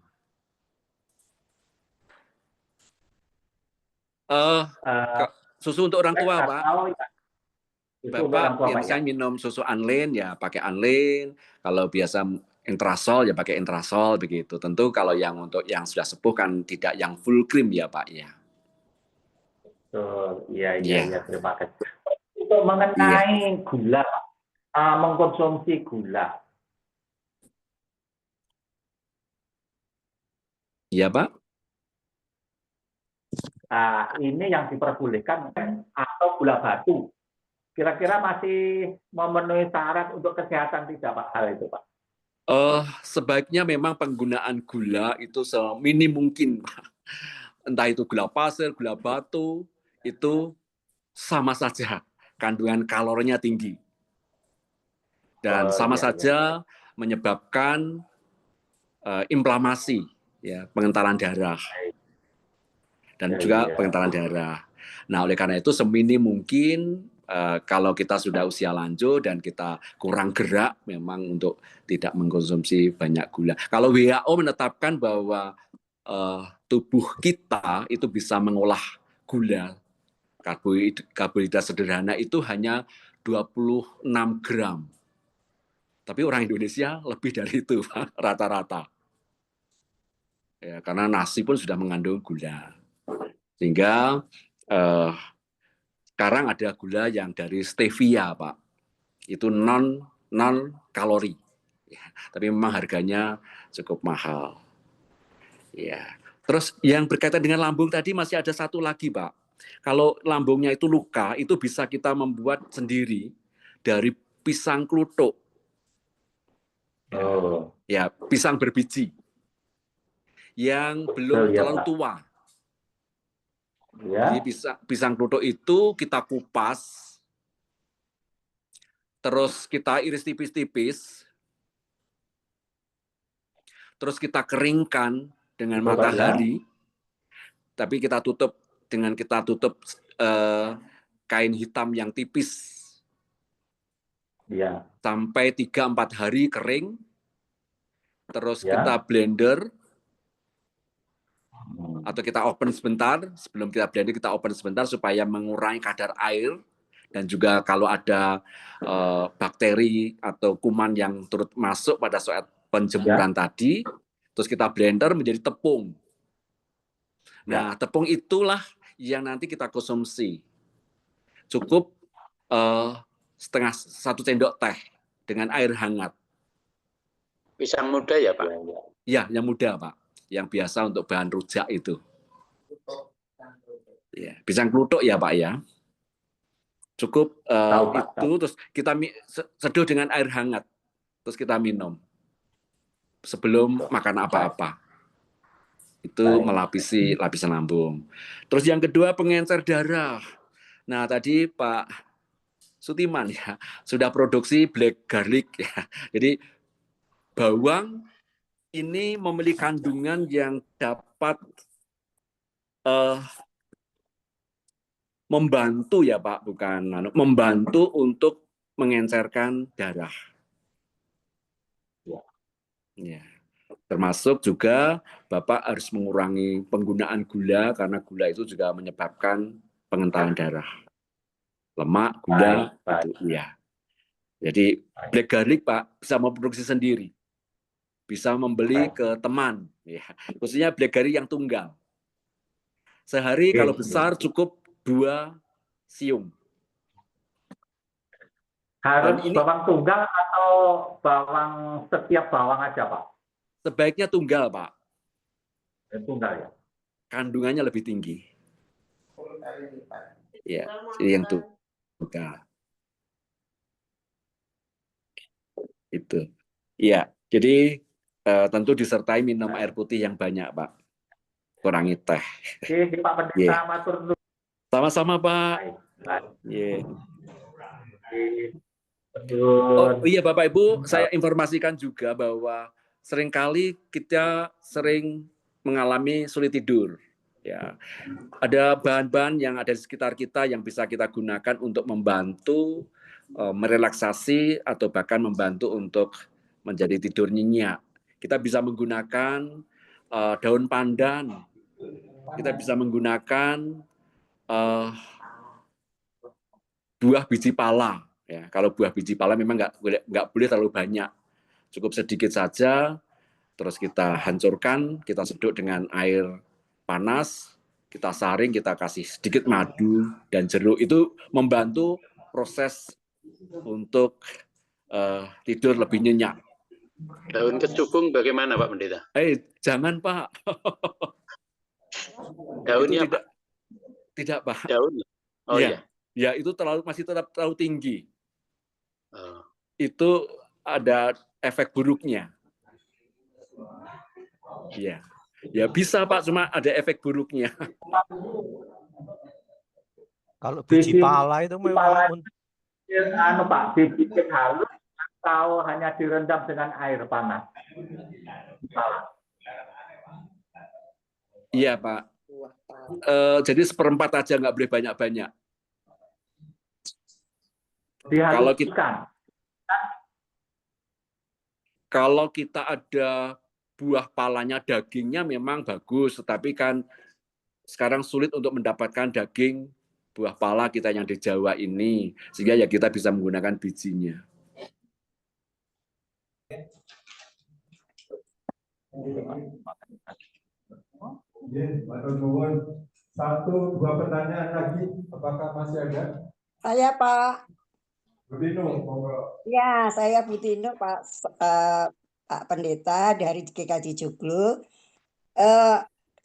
Susu untuk orang tua, Pak. atau susu untuk orang Bapak tua, yang Pak, ya? misalnya minum susu Anlin ya pakai Anlin, kalau biasa Intrasol ya pakai Intrasol begitu. Tentu kalau yang untuk yang sudah sepuh kan tidak yang full cream ya Pak ya. Betul. Iya, Iya. terima kasih. Untuk mengenai gula, mengkonsumsi gula. Iya Pak. Ini yang diperbolehkan atau gula batu. Kira-kira masih memenuhi syarat untuk kesehatan tidak Pak hal itu Pak? Sebaiknya memang penggunaan gula itu seminim mungkin Pak. Entah itu gula pasir, gula batu, itu sama saja kandungan kalorinya tinggi. Dan sama saja menyebabkan inflamasi, ya, pengentalan darah. Dan juga pengentalan darah. Nah, oleh karena itu seminim mungkin kalau kita sudah usia lanjut dan kita kurang gerak memang untuk tidak mengkonsumsi banyak gula. Kalau WHO menetapkan bahwa tubuh kita itu bisa mengolah gula, karbohidrat sederhana itu hanya 26 gram. Tapi orang Indonesia lebih dari itu, rata-rata. Ya, karena nasi pun sudah mengandung gula. Sehingga sekarang ada gula yang dari stevia, Pak. Itu non kalori. Ya, tapi memang harganya cukup mahal. Ya. Terus yang berkaitan dengan lambung tadi masih ada satu lagi, Pak. Kalau lambungnya itu luka, itu bisa kita membuat sendiri dari pisang kluthuk. Ya, pisang berbiji yang belum terlalu tua. Ya. Jadi pisang kluthuk itu kita kupas, terus kita iris tipis-tipis, terus kita keringkan dengan matahari, tapi kita tutup kain hitam yang tipis. Ya. Sampai 3-4 hari kering, terus kita blender, atau kita open sebentar, sebelum kita blender kita open sebentar supaya mengurangi kadar air, dan juga kalau ada bakteri atau kuman yang turut masuk pada saat penjemuran tadi, terus kita blender menjadi tepung. Nah, tepung itulah yang nanti kita konsumsi. Cukup 1 sendok teh dengan air hangat. Pisang muda ya Pak? Ya, yang muda Pak. Yang biasa untuk bahan rujak itu. Ya, pisang kluthuk ya Pak ya. Cukup itu, terus kita seduh dengan air hangat. Terus kita minum. Sebelum makan apa-apa. Itu melapisi lapisan lambung. Terus yang kedua pengencer darah. Nah tadi Pak Sutiman ya sudah produksi black garlic ya. Jadi bawang ini memiliki kandungan yang dapat membantu ya Pak, bukan membantu untuk mengencerkan darah. Ya. Termasuk juga Bapak harus mengurangi penggunaan gula karena gula itu juga menyebabkan pengentalan darah. Lemak, gula, itu ya. Jadi black garlic Pak bisa memproduksi sendiri. Bisa membeli ke teman ya. Khususnya black garlic yang tunggal. Sehari kalau besar cukup 2 siung. Harus bawang tunggal atau bawang setiap bawang aja Pak? Sebaiknya tunggal Pak. Tunggal ya. Kandungannya lebih tinggi. Ya, jadi yang tunggal. Itu. Ya, jadi tentu disertai minum air putih yang banyak Pak. Kurangi teh. Oke, Pak Pendeta matur nuwun. Sama-sama Pak. Yeah. Oh iya Bapak Ibu, saya informasikan juga bahwa seringkali kita sering mengalami sulit tidur. Ya, ada bahan-bahan yang ada di sekitar kita yang bisa kita gunakan untuk membantu merelaksasi atau bahkan membantu untuk menjadi tidur nyenyak. Kita bisa menggunakan daun pandan, kita bisa menggunakan buah biji pala. Ya, kalau buah biji pala memang nggak boleh terlalu banyak, cukup sedikit saja. Terus kita hancurkan, kita seduk dengan air panas, kita saring, kita kasih sedikit madu dan jeruk. Itu membantu proses untuk tidur lebih nyenyak. Daun kecubung bagaimana Pak Pendeta? Jangan Pak. Daunnya itu tidak Pak. Daun? Oh iya. Ya itu masih tetap terlalu tinggi. Itu ada efek buruknya. Ya bisa Pak, cuma ada efek buruknya. Kalau biji pala itu memang Pak, dibikin halus atau hanya direndam dengan air panas? Iya Pak. Jadi seperempat aja, nggak boleh banyak-banyak. Kalau kita ada buah palanya, dagingnya memang bagus, tetapi kan sekarang sulit untuk mendapatkan daging buah pala kita yang di Jawa ini, sehingga ya kita bisa menggunakan bijinya. Satu, dua pertanyaan lagi, apakah masih ada? Saya Pak. Butino, monggo. Ya, saya Butino Pak Pendeta dari GKJ Joglo.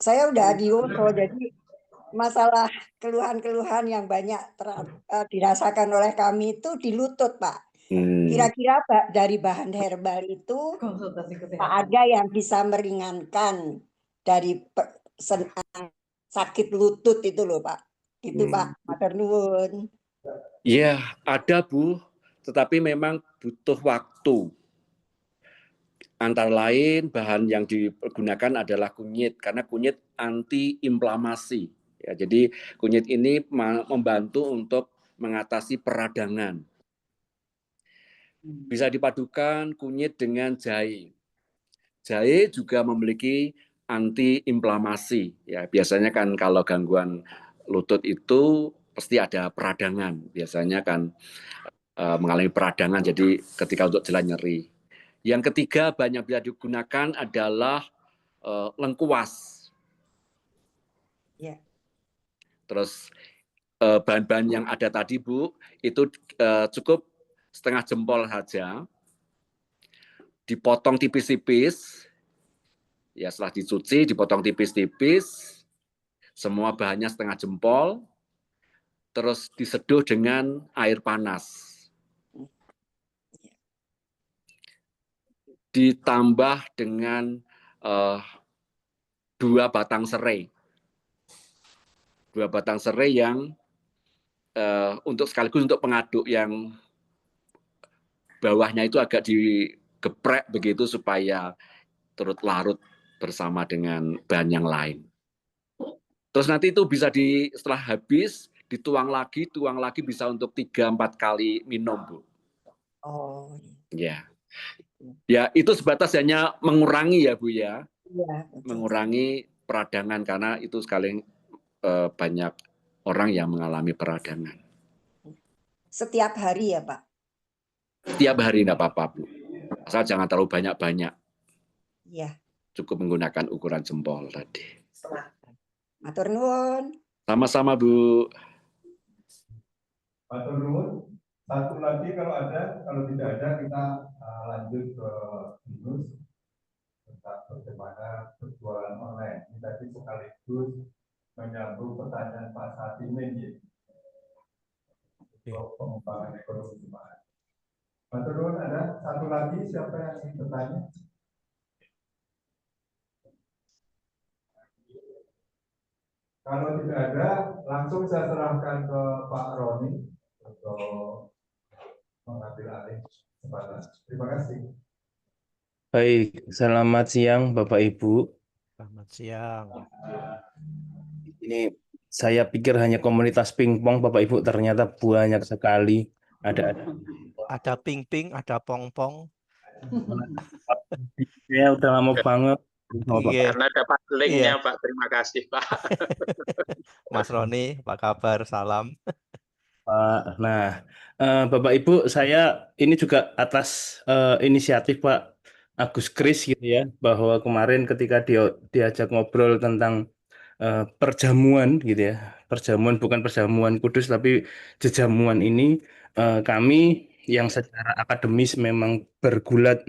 Saya udah di Woso, jadi masalah keluhan-keluhan yang banyak dirasakan oleh kami itu di lutut Pak. Kira-kira dari bahan herbal itu ada yang bisa meringankan dari sakit lutut itu loh Pak. Itu Pak, matur nuwun. Iya, ada Bu, tetapi memang butuh waktu. Antara lain bahan yang digunakan adalah kunyit, karena kunyit anti-inflamasi. Ya, jadi kunyit ini membantu untuk mengatasi peradangan. Bisa dipadukan kunyit dengan jahe. Jahe juga memiliki anti-inflamasi. Ya, biasanya kan kalau gangguan lutut itu pasti ada peradangan. Biasanya kan mengalami peradangan, jadi ketika untuk jalan nyeri. Yang ketiga banyak bisa digunakan adalah lengkuas. Terus bahan-bahan yang ada tadi Bu, itu cukup setengah jempol saja. Dipotong tipis-tipis. Ya, setelah dicuci dipotong tipis-tipis. Semua bahannya setengah jempol. Terus diseduh dengan air panas. Ditambah dengan 2 batang serai. 2 batang serai yang sekaligus untuk pengaduk yang bawahnya itu agak digeprek begitu supaya turut larut bersama dengan bahan yang lain. Terus nanti itu bisa setelah habis dituang lagi bisa untuk 3-4 kali minum, Bu. Oh. Ya. Ya, itu sebatas hanya mengurangi ya, Bu ya. Iya. Mengurangi peradangan karena itu sekali banyak orang yang mengalami peradangan. Setiap hari ya, Pak? Setiap hari enggak apa-apa, Bu. Asal jangan terlalu banyak-banyak. Iya. Cukup menggunakan ukuran jempol tadi. Matur nuwun. Sama-sama, Bu. Matur nuwun. Satu lagi kalau tidak ada kita lanjut ke Yunus tentang bagaimana berjualan online. Ini tadi sekaligus menyambung pertanyaan Pak Satimin ya. Untuk pengembangan ekonomi jemaat. Matur nuwun, ada satu lagi siapa yang ingin bertanya? Kalau tidak ada, langsung saya serahkan ke Pak Roni untuk mengambil alih kesempatan. Terima kasih. Baik, selamat siang Bapak Ibu. Selamat siang. Ini saya pikir hanya komunitas pingpong Bapak Ibu, ternyata banyak sekali. Ada ping-ping, ada pong-pong. Ya udah lama banget. Sama Pak. Iya, Karena dapat iya. linknya Pak. Terima kasih Pak. Mas Roni, apa kabar? Salam. Pak. Nah, Bapak Ibu, saya ini juga atas inisiatif Pak Agus Kris gitu ya, bahwa kemarin ketika dia diajak ngobrol tentang perjamuan gitu ya, perjamuan bukan perjamuan kudus tapi jejamuan ini, kami yang secara akademis memang bergulat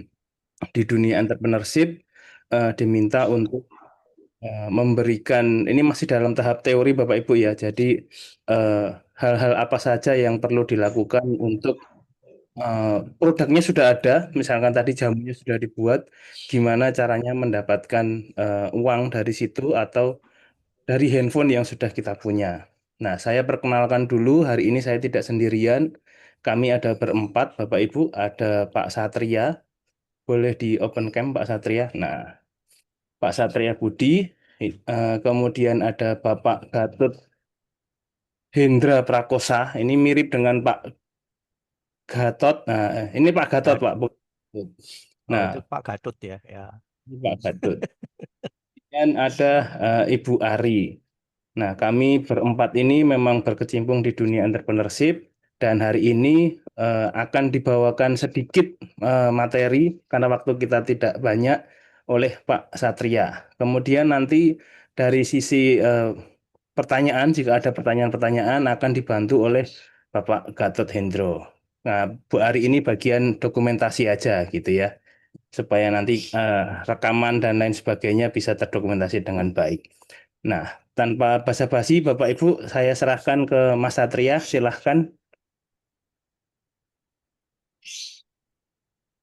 di dunia entrepreneurship diminta untuk memberikan, ini masih dalam tahap teori Bapak Ibu ya, jadi hal-hal apa saja yang perlu dilakukan untuk produknya sudah ada, misalkan tadi jamunya sudah dibuat, gimana caranya mendapatkan uang dari situ atau dari handphone yang sudah kita punya. Nah, saya perkenalkan dulu, hari ini saya tidak sendirian, kami ada berempat Bapak Ibu, ada Pak Satria, boleh di open cam Pak Satria. Nah, Pak Satria Budi, kemudian ada Bapak Gatot Hendra Prakosa, ini mirip dengan Pak Gatot. Nah, ini Pak Gatot, Gat- Pak. Oh, itu Nah, Pak Gadut ya. Ya. ini Pak Gatot. Dan ada Ibu Ari. Nah, kami berempat ini memang berkecimpung di dunia entrepreneurship dan hari ini akan dibawakan sedikit materi karena waktu kita tidak banyak oleh Pak Satria. Kemudian nanti dari sisi pertanyaan, jika ada pertanyaan-pertanyaan akan dibantu oleh Bapak Gatot Hendro. Nah, Bu Ari ini bagian dokumentasi aja gitu ya, supaya nanti rekaman dan lain sebagainya bisa terdokumentasi dengan baik. Nah, tanpa basa-basi, Bapak Ibu, saya serahkan ke Mas Satria, silahkan.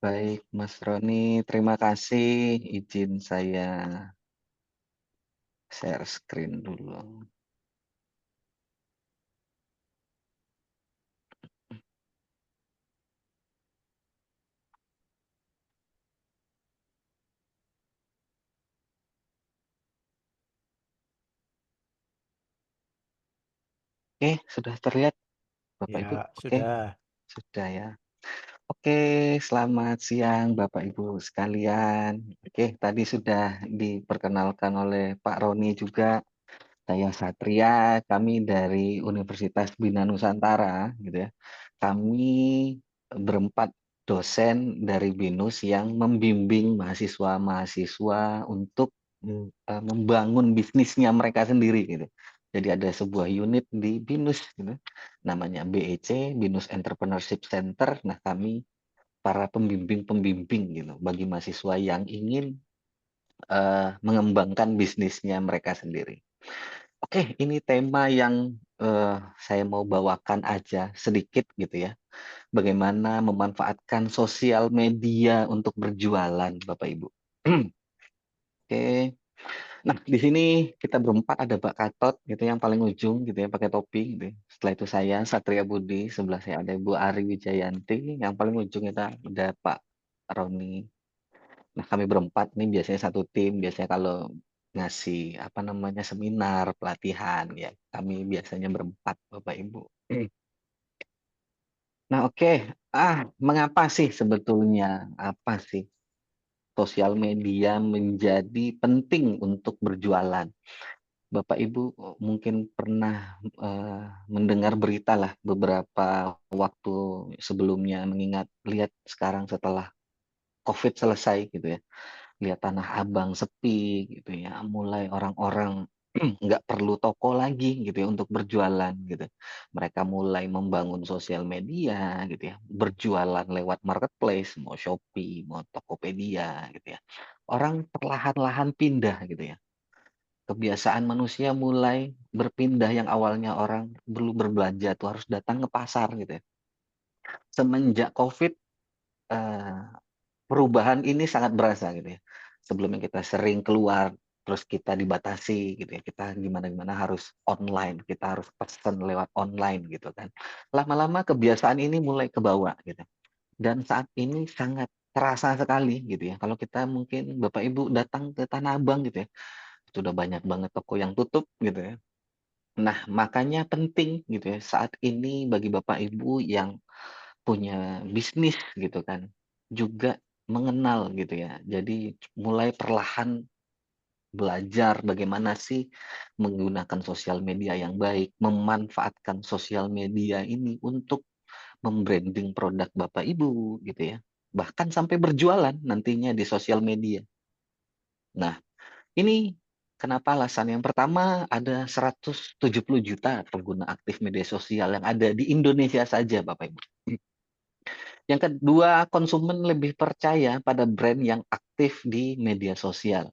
Baik, Mas Roni, terima kasih. Izin saya share screen dulu. Oke, sudah terlihat, Bapak Ibu? Ya, Oke, sudah. sudah ya. Oke, selamat siang Bapak Ibu sekalian. Oke, tadi sudah diperkenalkan oleh Pak Roni juga. Saya Satria, kami dari Universitas Bina Nusantara, gitu ya. Kami berempat dosen dari BINUS yang membimbing mahasiswa-mahasiswa untuk membangun bisnisnya mereka sendiri, gitu. Jadi ada sebuah unit di BINUS, gitu, namanya BEC, BINUS Entrepreneurship Center. Nah, kami para pembimbing-pembimbing gitu bagi mahasiswa yang ingin mengembangkan bisnisnya mereka sendiri. Oke, ini tema yang saya mau bawakan aja sedikit gitu ya. Bagaimana memanfaatkan sosial media untuk berjualan, Bapak Ibu. Oke. Nah, di sini kita berempat, ada Pak Gatot gitu yang paling ujung gitu ya, pakai topi gitu ya. Setelah itu saya Satria Budi, sebelah saya ada Ibu Ari Wijayanti, yang paling ujung kita ada Pak Roni. Nah, kami berempat nih biasanya satu tim, biasanya kalau ngasih apa namanya seminar, pelatihan ya, kami biasanya berempat Bapak Ibu. Nah, oke. Mengapa sih sebetulnya apa sih sosial media menjadi penting untuk berjualan? Bapak Ibu mungkin pernah mendengar berita lah beberapa waktu sebelumnya, mengingat lihat sekarang setelah COVID selesai gitu ya. Lihat Tanah Abang sepi gitu ya, mulai orang-orang nggak perlu toko lagi gitu ya untuk berjualan gitu. Mereka mulai membangun sosial media gitu ya, berjualan lewat marketplace, mau Shopee, mau Tokopedia gitu ya. Orang perlahan-lahan pindah gitu ya. Kebiasaan manusia mulai berpindah, yang awalnya orang perlu berbelanja tuh harus datang ke pasar gitu ya. Semenjak COVID, eh, perubahan ini sangat berasa gitu ya. Sebelumnya kita sering keluar, terus kita dibatasi gitu ya. Kita gimana-gimana harus online, kita harus pesan lewat online gitu kan. Lama-lama kebiasaan ini mulai ke bawah gitu. Dan saat ini sangat terasa sekali gitu ya. Kalau kita mungkin Bapak Ibu datang ke Tanah Abang gitu ya, sudah banyak banget toko yang tutup gitu ya. Nah, makanya penting gitu ya saat ini bagi Bapak Ibu yang punya bisnis gitu kan, juga mengenal gitu ya. Jadi mulai perlahan belajar bagaimana sih menggunakan sosial media yang baik, memanfaatkan sosial media ini untuk membranding produk Bapak Ibu gitu ya. Bahkan sampai berjualan nantinya di sosial media. Nah, ini kenapa alasan? Yang pertama, ada 170 juta pengguna aktif media sosial yang ada di Indonesia saja, Bapak Ibu. Yang kedua, konsumen lebih percaya pada brand yang aktif di media sosial.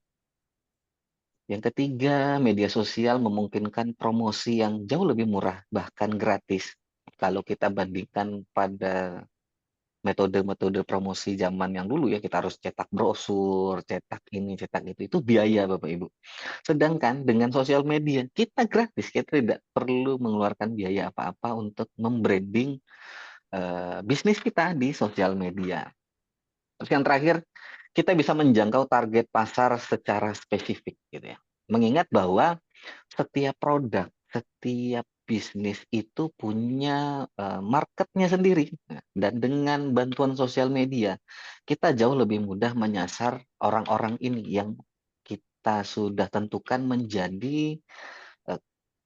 Yang ketiga, media sosial memungkinkan promosi yang jauh lebih murah, bahkan gratis. Kalau kita bandingkan pada metode-metode promosi zaman yang dulu ya, kita harus cetak brosur, cetak ini, cetak itu biaya Bapak Ibu. Sedangkan dengan sosial media, kita gratis, kita tidak perlu mengeluarkan biaya apa-apa untuk membranding bisnis kita di sosial media. Terus yang terakhir, kita bisa menjangkau target pasar secara spesifik gitu ya. Mengingat bahwa setiap produk, setiap bisnis itu punya marketnya sendiri. Nah, dan dengan bantuan sosial media, kita jauh lebih mudah menyasar orang-orang ini yang kita sudah tentukan menjadi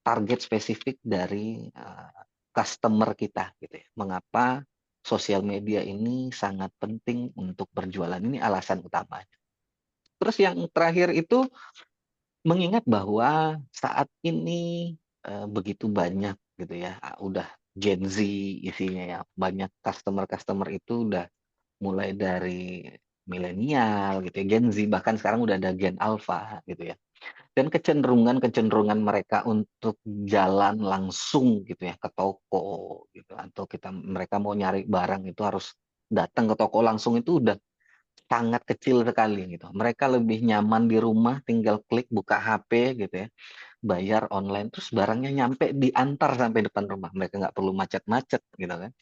target spesifik dari customer kita gitu ya. Mengapa sosial media ini sangat penting untuk berjualan, ini alasan utamanya. Terus yang terakhir itu mengingat bahwa saat ini begitu banyak gitu ya, udah Gen Z isinya ya, banyak customer itu udah mulai dari milenial gitu ya, Gen Z, bahkan sekarang udah ada Gen Alpha gitu ya. Dan kecenderungan mereka untuk jalan langsung gitu ya ke toko gitu, atau mereka mau nyari barang itu harus datang ke toko langsung, itu udah sangat kecil sekali gitu. Mereka lebih nyaman di rumah, tinggal klik buka HP gitu ya, bayar online, terus barangnya nyampe, diantar sampai depan rumah. Mereka nggak perlu macet-macet gitu kan.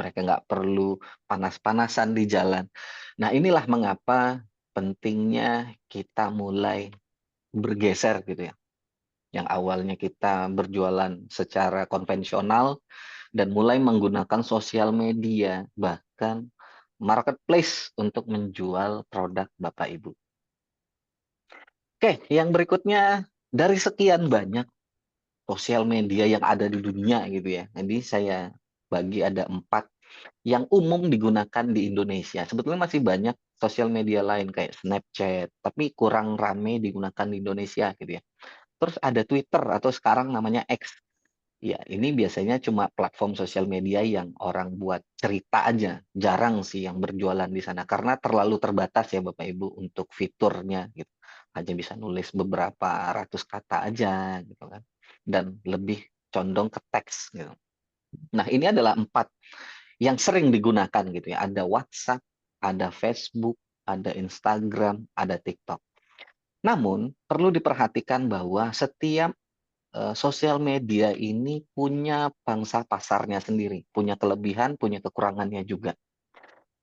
Mereka nggak perlu panas-panasan di jalan. Nah, inilah mengapa pentingnya kita mulai bergeser gitu ya. Yang awalnya kita berjualan secara konvensional dan mulai menggunakan sosial media, bahkan marketplace untuk menjual produk Bapak Ibu. Oke, yang berikutnya, dari sekian banyak sosial media yang ada di dunia gitu ya. Jadi saya bagi ada 4 yang umum digunakan di Indonesia. Sebetulnya masih banyak sosial media lain kayak Snapchat, tapi kurang rame digunakan di Indonesia gitu ya. Terus ada Twitter atau sekarang namanya X. Ya, ini biasanya cuma platform sosial media yang orang buat cerita aja. Jarang sih yang berjualan di sana karena terlalu terbatas ya Bapak Ibu untuk fiturnya gitu. Hanya bisa nulis beberapa ratus kata aja gitu kan. Dan lebih condong ke teks gitu. Nah, ini adalah 4 yang sering digunakan gitu ya. Ada WhatsApp, ada Facebook, ada Instagram, ada TikTok. Namun, perlu diperhatikan bahwa setiap sosial media ini punya pangsa pasarnya sendiri, punya kelebihan, punya kekurangannya juga.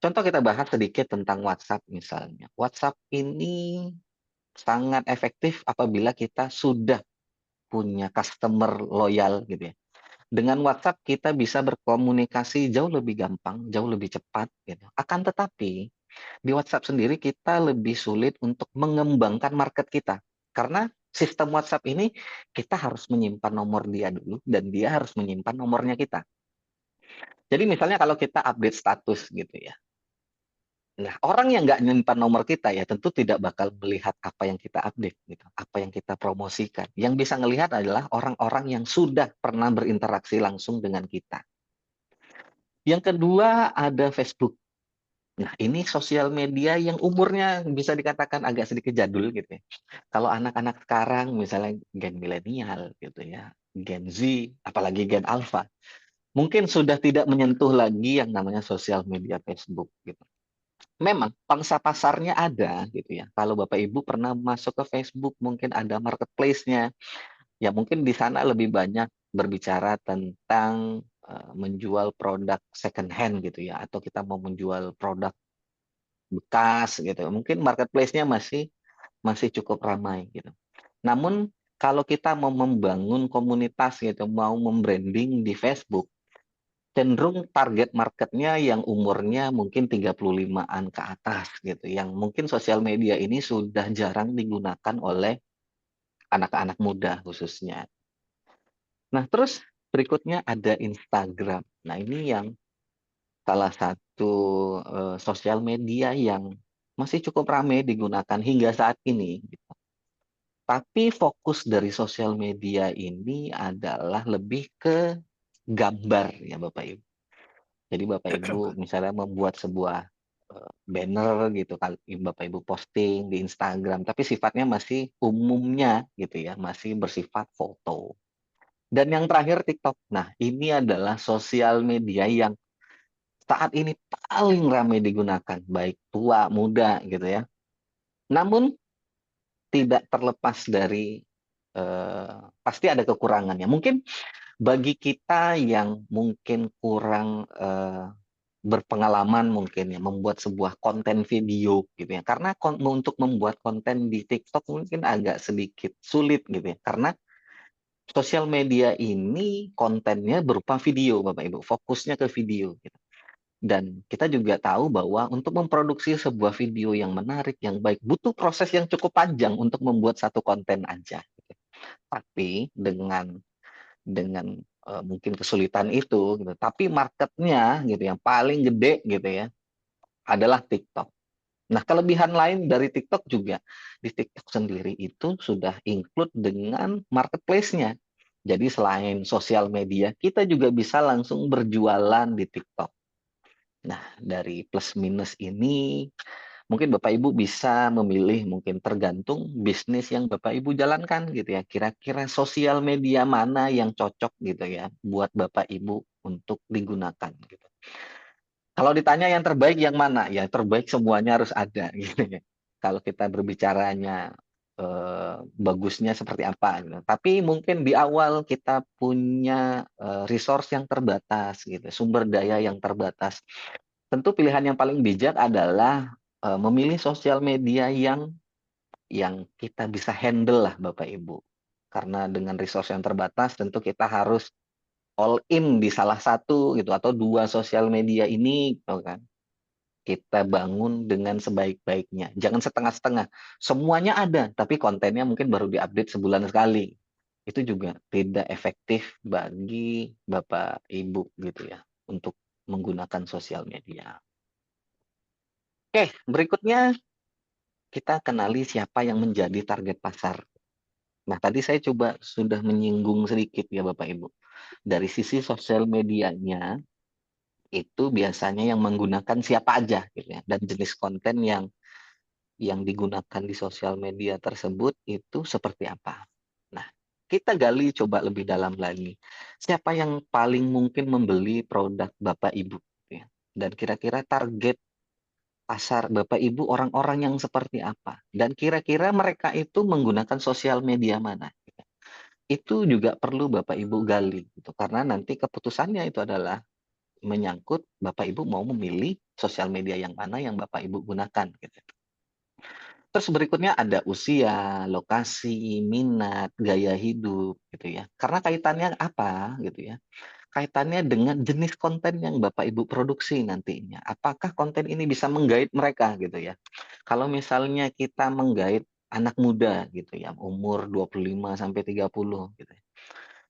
Contoh kita bahas sedikit tentang WhatsApp misalnya. WhatsApp ini sangat efektif apabila kita sudah punya customer loyal gitu ya. Dengan WhatsApp kita bisa berkomunikasi jauh lebih gampang, jauh lebih cepat gitu. Akan tetapi di WhatsApp sendiri kita lebih sulit untuk mengembangkan market kita. Karena sistem WhatsApp ini kita harus menyimpan nomor dia dulu dan dia harus menyimpan nomornya kita. Jadi misalnya kalau kita update status gitu ya. Nah, orang yang nggak menyimpan nomor kita ya tentu tidak bakal melihat apa yang kita update gitu, apa yang kita promosikan. Yang bisa melihat adalah orang-orang yang sudah pernah berinteraksi langsung dengan kita. Yang kedua ada Facebook. Nah, ini sosial media yang umurnya bisa dikatakan agak sedikit jadul gitu ya. Kalau anak-anak sekarang misalnya gen milenial gitu ya, Gen Z, apalagi Gen Alpha, mungkin sudah tidak menyentuh lagi yang namanya sosial media Facebook gitu. Memang pangsa pasarnya ada gitu ya. Kalau Bapak Ibu pernah masuk ke Facebook, mungkin ada marketplace-nya. Ya mungkin di sana lebih banyak berbicara tentang menjual produk second hand gitu ya, atau kita mau menjual produk bekas gitu. Mungkin marketplace-nya masih cukup ramai gitu. Namun kalau kita mau membangun komunitas gitu, mau membranding di Facebook, cenderung target marketnya yang umurnya mungkin 35-an ke atas gitu, yang mungkin sosial media ini sudah jarang digunakan oleh anak-anak muda khususnya. Nah, terus berikutnya ada Instagram. Nah, ini yang salah satu sosial media yang masih cukup ramai digunakan hingga saat ini, gitu. Tapi fokus dari sosial media ini adalah lebih ke gambar ya Bapak Ibu. Jadi Bapak Ibu misalnya membuat sebuah banner gitu kali Bapak Ibu posting di Instagram, tapi sifatnya masih umumnya gitu ya, masih bersifat foto. Dan yang terakhir TikTok. Nah, ini adalah sosial media yang saat ini paling ramai digunakan, baik tua, muda gitu ya. Namun tidak terlepas dari pasti ada kekurangannya. Mungkin bagi kita yang mungkin kurang berpengalaman mungkin ya membuat sebuah konten video gitu ya. Karena untuk membuat konten di TikTok mungkin agak sedikit sulit gitu ya. Karena sosial media ini kontennya berupa video Bapak Ibu, fokusnya ke video gitu. Dan kita juga tahu bahwa untuk memproduksi sebuah video yang menarik, yang baik, butuh proses yang cukup panjang untuk membuat satu konten aja. Gitu. Tapi dengan mungkin kesulitan itu, gitu. Tapi marketnya gitu yang paling gede gitu ya adalah TikTok. Nah, kelebihan lain dari TikTok juga di TikTok sendiri itu sudah include dengan marketplace-nya. Jadi selain sosial media, kita juga bisa langsung berjualan di TikTok. Nah, dari plus minus ini mungkin Bapak Ibu bisa memilih, mungkin tergantung bisnis yang Bapak Ibu jalankan gitu ya. Kira-kira sosial media mana yang cocok gitu ya buat Bapak Ibu untuk digunakan gitu. Kalau ditanya yang terbaik yang mana? Ya terbaik semuanya harus ada gitu ya. Kalau kita berbicaranya bagusnya seperti apa gitu. Tapi mungkin di awal kita punya resource yang terbatas gitu, sumber daya yang terbatas. Tentu pilihan yang paling bijak adalah memilih sosial media yang kita bisa handle lah Bapak Ibu. Karena dengan resource yang terbatas tentu kita harus all in di salah satu gitu atau dua sosial media ini gitu kan. Kita bangun dengan sebaik-baiknya. Jangan setengah-setengah. Semuanya ada tapi kontennya mungkin baru diupdate sebulan sekali. Itu juga tidak efektif bagi Bapak Ibu gitu ya untuk menggunakan sosial media. Oke, berikutnya kita kenali siapa yang menjadi target pasar. Nah, tadi saya coba sudah menyinggung sedikit ya Bapak Ibu. Dari sisi sosial medianya, itu biasanya yang menggunakan siapa aja gitu ya. Dan jenis konten yang digunakan di sosial media tersebut itu seperti apa. Nah, kita gali coba lebih dalam lagi. Siapa yang paling mungkin membeli produk Bapak Ibu gitu ya. Dan kira-kira target pasar Bapak Ibu orang-orang yang seperti apa dan kira-kira mereka itu menggunakan sosial media mana, itu juga perlu Bapak Ibu gali gitu. Karena nanti keputusannya itu adalah menyangkut Bapak Ibu mau memilih sosial media yang mana yang Bapak Ibu gunakan gitu. Terus berikutnya ada usia, lokasi, minat, gaya hidup gitu ya. Karena kaitannya apa gitu ya. Kaitannya dengan jenis konten yang Bapak Ibu produksi nantinya. Apakah konten ini bisa menggait mereka gitu ya. Kalau misalnya kita menggait anak muda gitu ya, umur 25 sampai 30 gitu ya.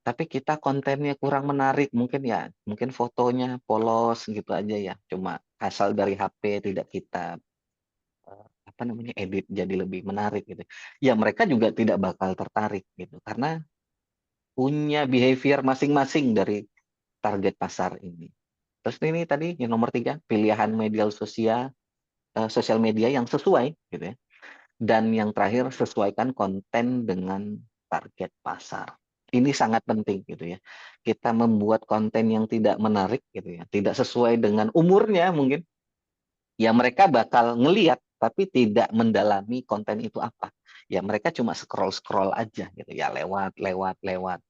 Tapi kita kontennya kurang menarik, mungkin fotonya polos gitu aja ya. Cuma asal dari HP tidak kita edit jadi lebih menarik gitu. Ya mereka juga tidak bakal tertarik gitu karena punya behavior masing-masing dari target pasar ini. Terus ini tadi yang nomor 3, pilihan media sosial media yang sesuai gitu ya. Dan yang terakhir sesuaikan konten dengan target pasar. Ini sangat penting gitu ya. Kita membuat konten yang tidak menarik gitu ya, tidak sesuai dengan umurnya mungkin. Ya mereka bakal ngelihat tapi tidak mendalami konten itu apa. Ya mereka cuma scroll-scroll aja gitu ya, lewat.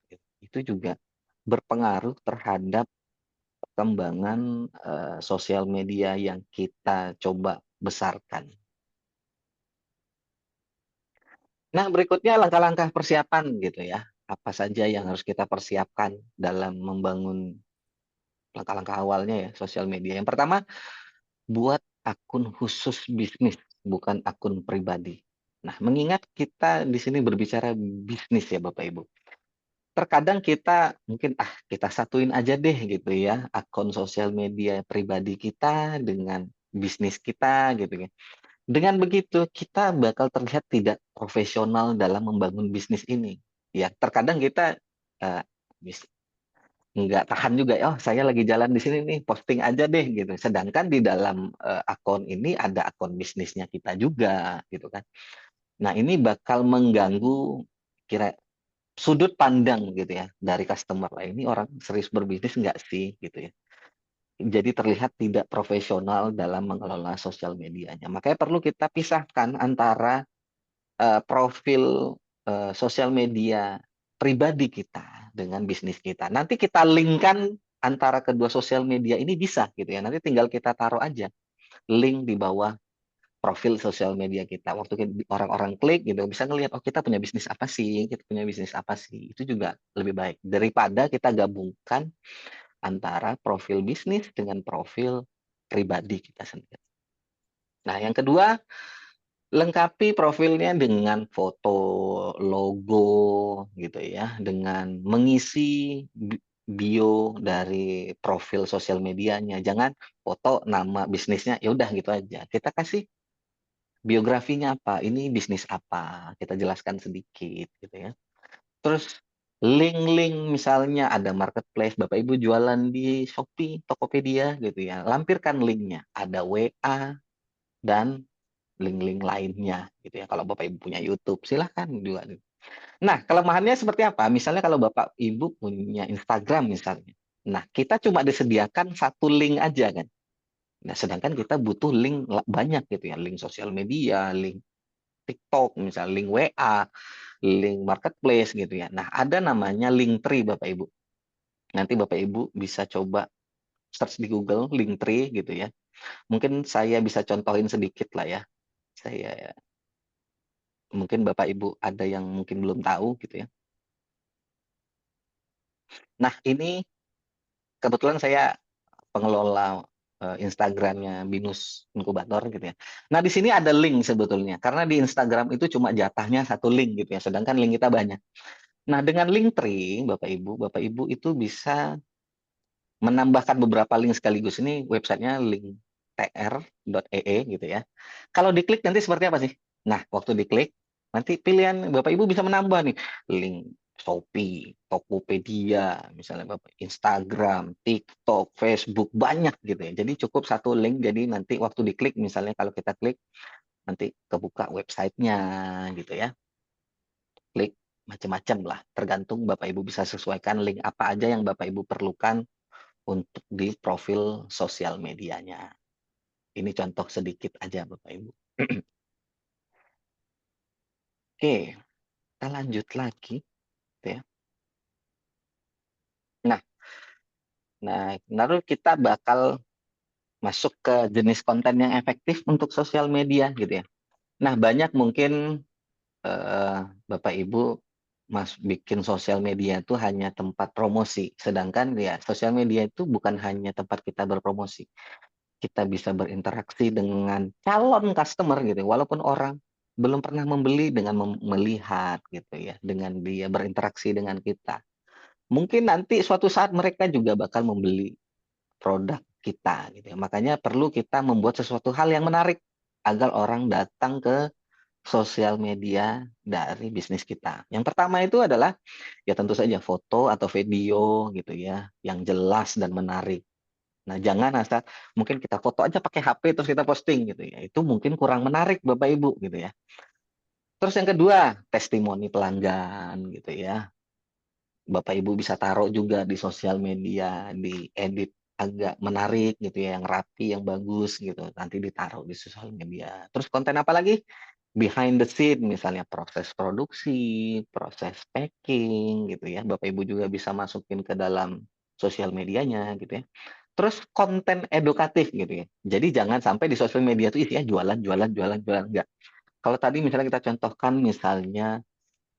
Gitu. Itu juga berpengaruh terhadap perkembangan sosial media yang kita coba besarkan. Nah, berikutnya langkah-langkah persiapan gitu ya. Apa saja yang harus kita persiapkan dalam membangun langkah-langkah awalnya ya sosial media. Yang pertama, buat akun khusus bisnis, bukan akun pribadi. Nah, mengingat kita di sini berbicara bisnis ya Bapak Ibu. Terkadang kita mungkin kita satuin aja deh gitu ya akun sosial media pribadi kita dengan bisnis kita gitu ya. Dengan begitu kita bakal terlihat tidak profesional dalam membangun bisnis ini. Ya, terkadang kita eh, nggak tahan juga, oh saya lagi jalan di sini nih, posting aja deh gitu. Sedangkan di dalam akun ini ada akun bisnisnya kita juga gitu kan. Nah, ini bakal mengganggu kira sudut pandang gitu ya dari customer lah. Ini orang serius berbisnis nggak sih gitu ya. Jadi terlihat tidak profesional dalam mengelola sosial medianya. Makanya perlu kita pisahkan antara profil sosial media pribadi kita dengan bisnis kita. Nanti kita linkkan antara kedua sosial media ini bisa gitu ya. Nanti tinggal kita taruh aja link di bawah profil sosial media kita. Waktu orang-orang klik gitu bisa ngelihat oh kita punya bisnis apa sih, kita punya bisnis apa sih. Itu juga lebih baik daripada kita gabungkan antara profil bisnis dengan profil pribadi kita sendiri. Nah, yang kedua, lengkapi profilnya dengan foto, logo gitu ya, dengan mengisi bio dari profil sosial medianya. Jangan foto nama bisnisnya ya udah gitu aja. Kita kasih biografinya apa, ini bisnis apa, kita jelaskan sedikit gitu ya. Terus link-link misalnya ada marketplace, Bapak Ibu jualan di Shopee, Tokopedia gitu ya. Lampirkan linknya, ada WA dan link-link lainnya gitu ya. Kalau Bapak Ibu punya YouTube, silahkan juga. Nah, kelemahannya seperti apa? Misalnya kalau Bapak Ibu punya Instagram misalnya. Nah, kita cuma disediakan satu link aja kan. Nah, sedangkan kita butuh link banyak gitu ya, link sosial media, link TikTok, misalnya link WA, link marketplace gitu ya. Nah, ada namanya Linktree Bapak Ibu. Nanti Bapak Ibu bisa coba search di Google Linktree gitu ya. Mungkin saya bisa contohin sedikit lah ya. Saya mungkin Bapak Ibu ada yang mungkin belum tahu gitu ya. Nah, ini kebetulan saya pengelola Instagramnya Binus Inkubator gitu ya. Nah, di sini ada link sebetulnya. Karena di Instagram itu cuma jatahnya satu link gitu ya. Sedangkan link kita banyak. Nah, dengan Linktree, Bapak Ibu itu bisa menambahkan beberapa link sekaligus. Ini websitenya linktr.ee gitu ya. Kalau diklik nanti seperti apa sih? Nah, waktu diklik, nanti pilihan Bapak Ibu bisa menambah nih. Link Shopee, Tokopedia, misalnya Bapak Instagram, TikTok, Facebook, banyak gitu ya. Jadi cukup satu link, jadi nanti waktu diklik, misalnya kalau kita klik, nanti kebuka websitenya gitu ya. Klik macam-macam lah, tergantung Bapak Ibu bisa sesuaikan link apa aja yang Bapak Ibu perlukan untuk di profil sosial medianya. Ini contoh sedikit aja Bapak Ibu. Oke, kita lanjut lagi. Ya. Nah, lalu kita bakal masuk ke jenis konten yang efektif untuk sosial media gitu ya. Nah, banyak mungkin Bapak Ibu bikin sosial media itu hanya tempat promosi. Sedangkan ya sosial media itu bukan hanya tempat kita berpromosi. Kita bisa berinteraksi dengan calon customer gitu. Walaupun orang belum pernah membeli dengan melihat gitu ya. Dengan dia berinteraksi dengan kita. Mungkin nanti suatu saat mereka juga bakal membeli produk kita gitu ya. Makanya perlu kita membuat sesuatu hal yang menarik agar orang datang ke sosial media dari bisnis kita. Yang pertama itu adalah ya tentu saja foto atau video gitu ya yang jelas dan menarik. Nah, jangan asal mungkin kita foto aja pakai HP terus kita posting gitu ya. Itu mungkin kurang menarik Bapak Ibu gitu ya. Terus yang kedua, testimoni pelanggan gitu ya. Bapak Ibu bisa taruh juga di sosial media, di edit agak menarik gitu ya, yang rapi, yang bagus gitu. Nanti ditaruh di sosial media. Terus konten apa lagi? Behind the scene, misalnya proses produksi, proses packing gitu ya. Bapak Ibu juga bisa masukin ke dalam sosial medianya gitu ya. Terus konten edukatif gitu ya. Jadi jangan sampai di sosial media itu isinya jualan, enggak. Kalau tadi misalnya kita contohkan misalnya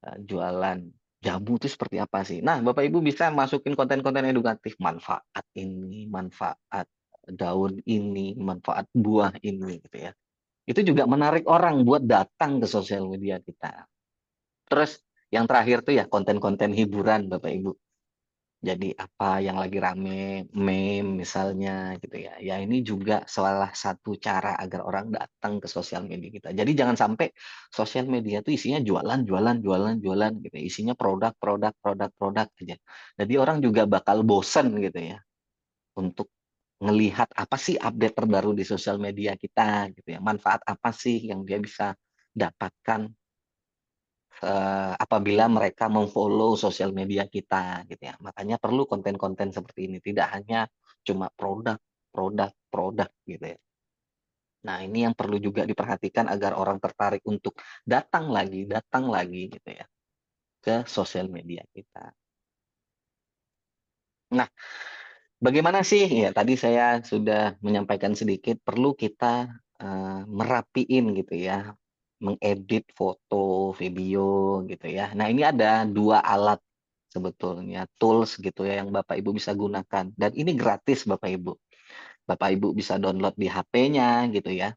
jualan jamu itu seperti apa sih? Nah, Bapak Ibu bisa masukin konten-konten edukatif, manfaat ini, manfaat daun ini, manfaat buah ini gitu ya. Itu juga menarik orang buat datang ke sosial media kita. Terus yang terakhir tuh ya konten-konten hiburan Bapak Ibu. Jadi apa yang lagi rame, meme misalnya gitu ya. Ya ini juga salah satu cara agar orang datang ke sosial media kita. Jadi jangan sampai sosial media itu isinya jualan, jualan, jualan, jualan gitu. Isinya produk, produk, produk, produk aja. Jadi orang juga bakal bosen gitu ya untuk ngelihat apa sih update terbaru di sosial media kita gitu ya. Manfaat apa sih yang dia bisa dapatkan apabila mereka memfollow sosial media kita gitu ya. Makanya perlu konten-konten seperti ini, tidak hanya cuma produk, produk, produk gitu ya. Nah, ini yang perlu juga diperhatikan agar orang tertarik untuk datang lagi gitu ya ke sosial media kita. Nah, bagaimana sih? Ya, tadi saya sudah menyampaikan sedikit, perlu kita merapiin gitu ya, mengedit foto, video gitu ya. Nah, ini ada 2 alat sebetulnya, tools gitu ya yang Bapak Ibu bisa gunakan. Dan ini gratis Bapak Ibu. Bapak Ibu bisa download di HP-nya gitu ya.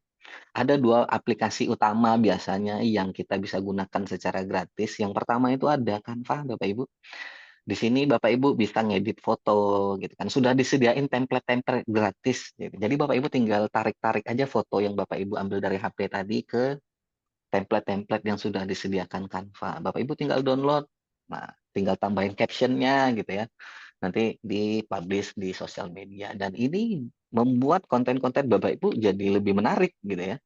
Ada 2 aplikasi utama biasanya yang kita bisa gunakan secara gratis. Yang pertama itu ada Canva Bapak Ibu. Di sini Bapak Ibu bisa ngedit foto gitu kan. Sudah disediain template-template gratis gitu. Jadi Bapak Ibu tinggal tarik-tarik aja foto yang Bapak Ibu ambil dari HP tadi ke template-template yang sudah disediakan Canva. Bapak Ibu tinggal download. Nah, tinggal tambahin caption-nya gitu ya. Nanti di-publish di sosial media dan ini membuat konten-konten Bapak Ibu jadi lebih menarik gitu ya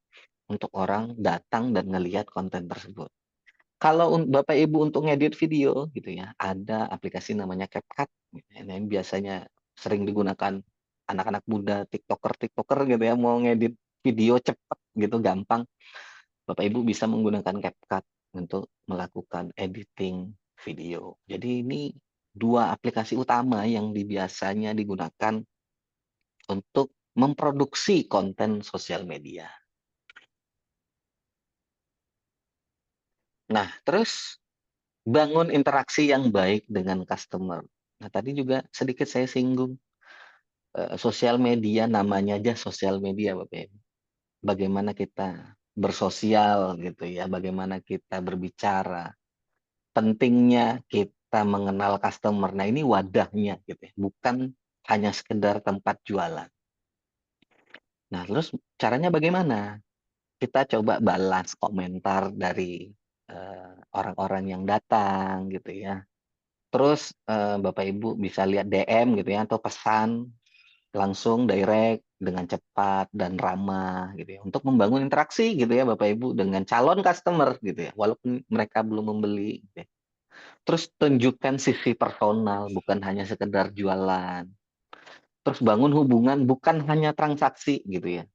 untuk orang datang dan ngelihat konten tersebut. Kalau Bapak Ibu untuk ngedit video gitu ya, ada aplikasi namanya CapCut. Nah, ini biasanya sering digunakan anak-anak muda, TikToker gitu ya, mau ngedit video cepat gitu, gampang. Bapak Ibu bisa menggunakan CapCut untuk melakukan editing video. Jadi ini 2 aplikasi utama yang biasanya digunakan untuk memproduksi konten sosial media. Nah, terus bangun interaksi yang baik dengan customer. Nah, tadi juga sedikit saya singgung, sosial media namanya aja sosial media, Bapak Ibu. Bagaimana kita bersosial gitu ya, bagaimana kita berbicara, pentingnya kita mengenal customer. Nah, ini wadahnya gitu ya, bukan hanya sekedar tempat jualan. Nah, terus caranya bagaimana? Kita coba balas komentar dari orang-orang yang datang gitu ya. Terus Bapak Ibu bisa lihat DM gitu ya atau pesan langsung direct dengan cepat dan ramah gitu ya untuk membangun interaksi gitu ya Bapak Ibu dengan calon customer gitu ya walaupun mereka belum membeli gitu ya. Terus tunjukkan sisi personal bukan hanya sekedar jualan. Terus bangun hubungan bukan hanya transaksi gitu ya.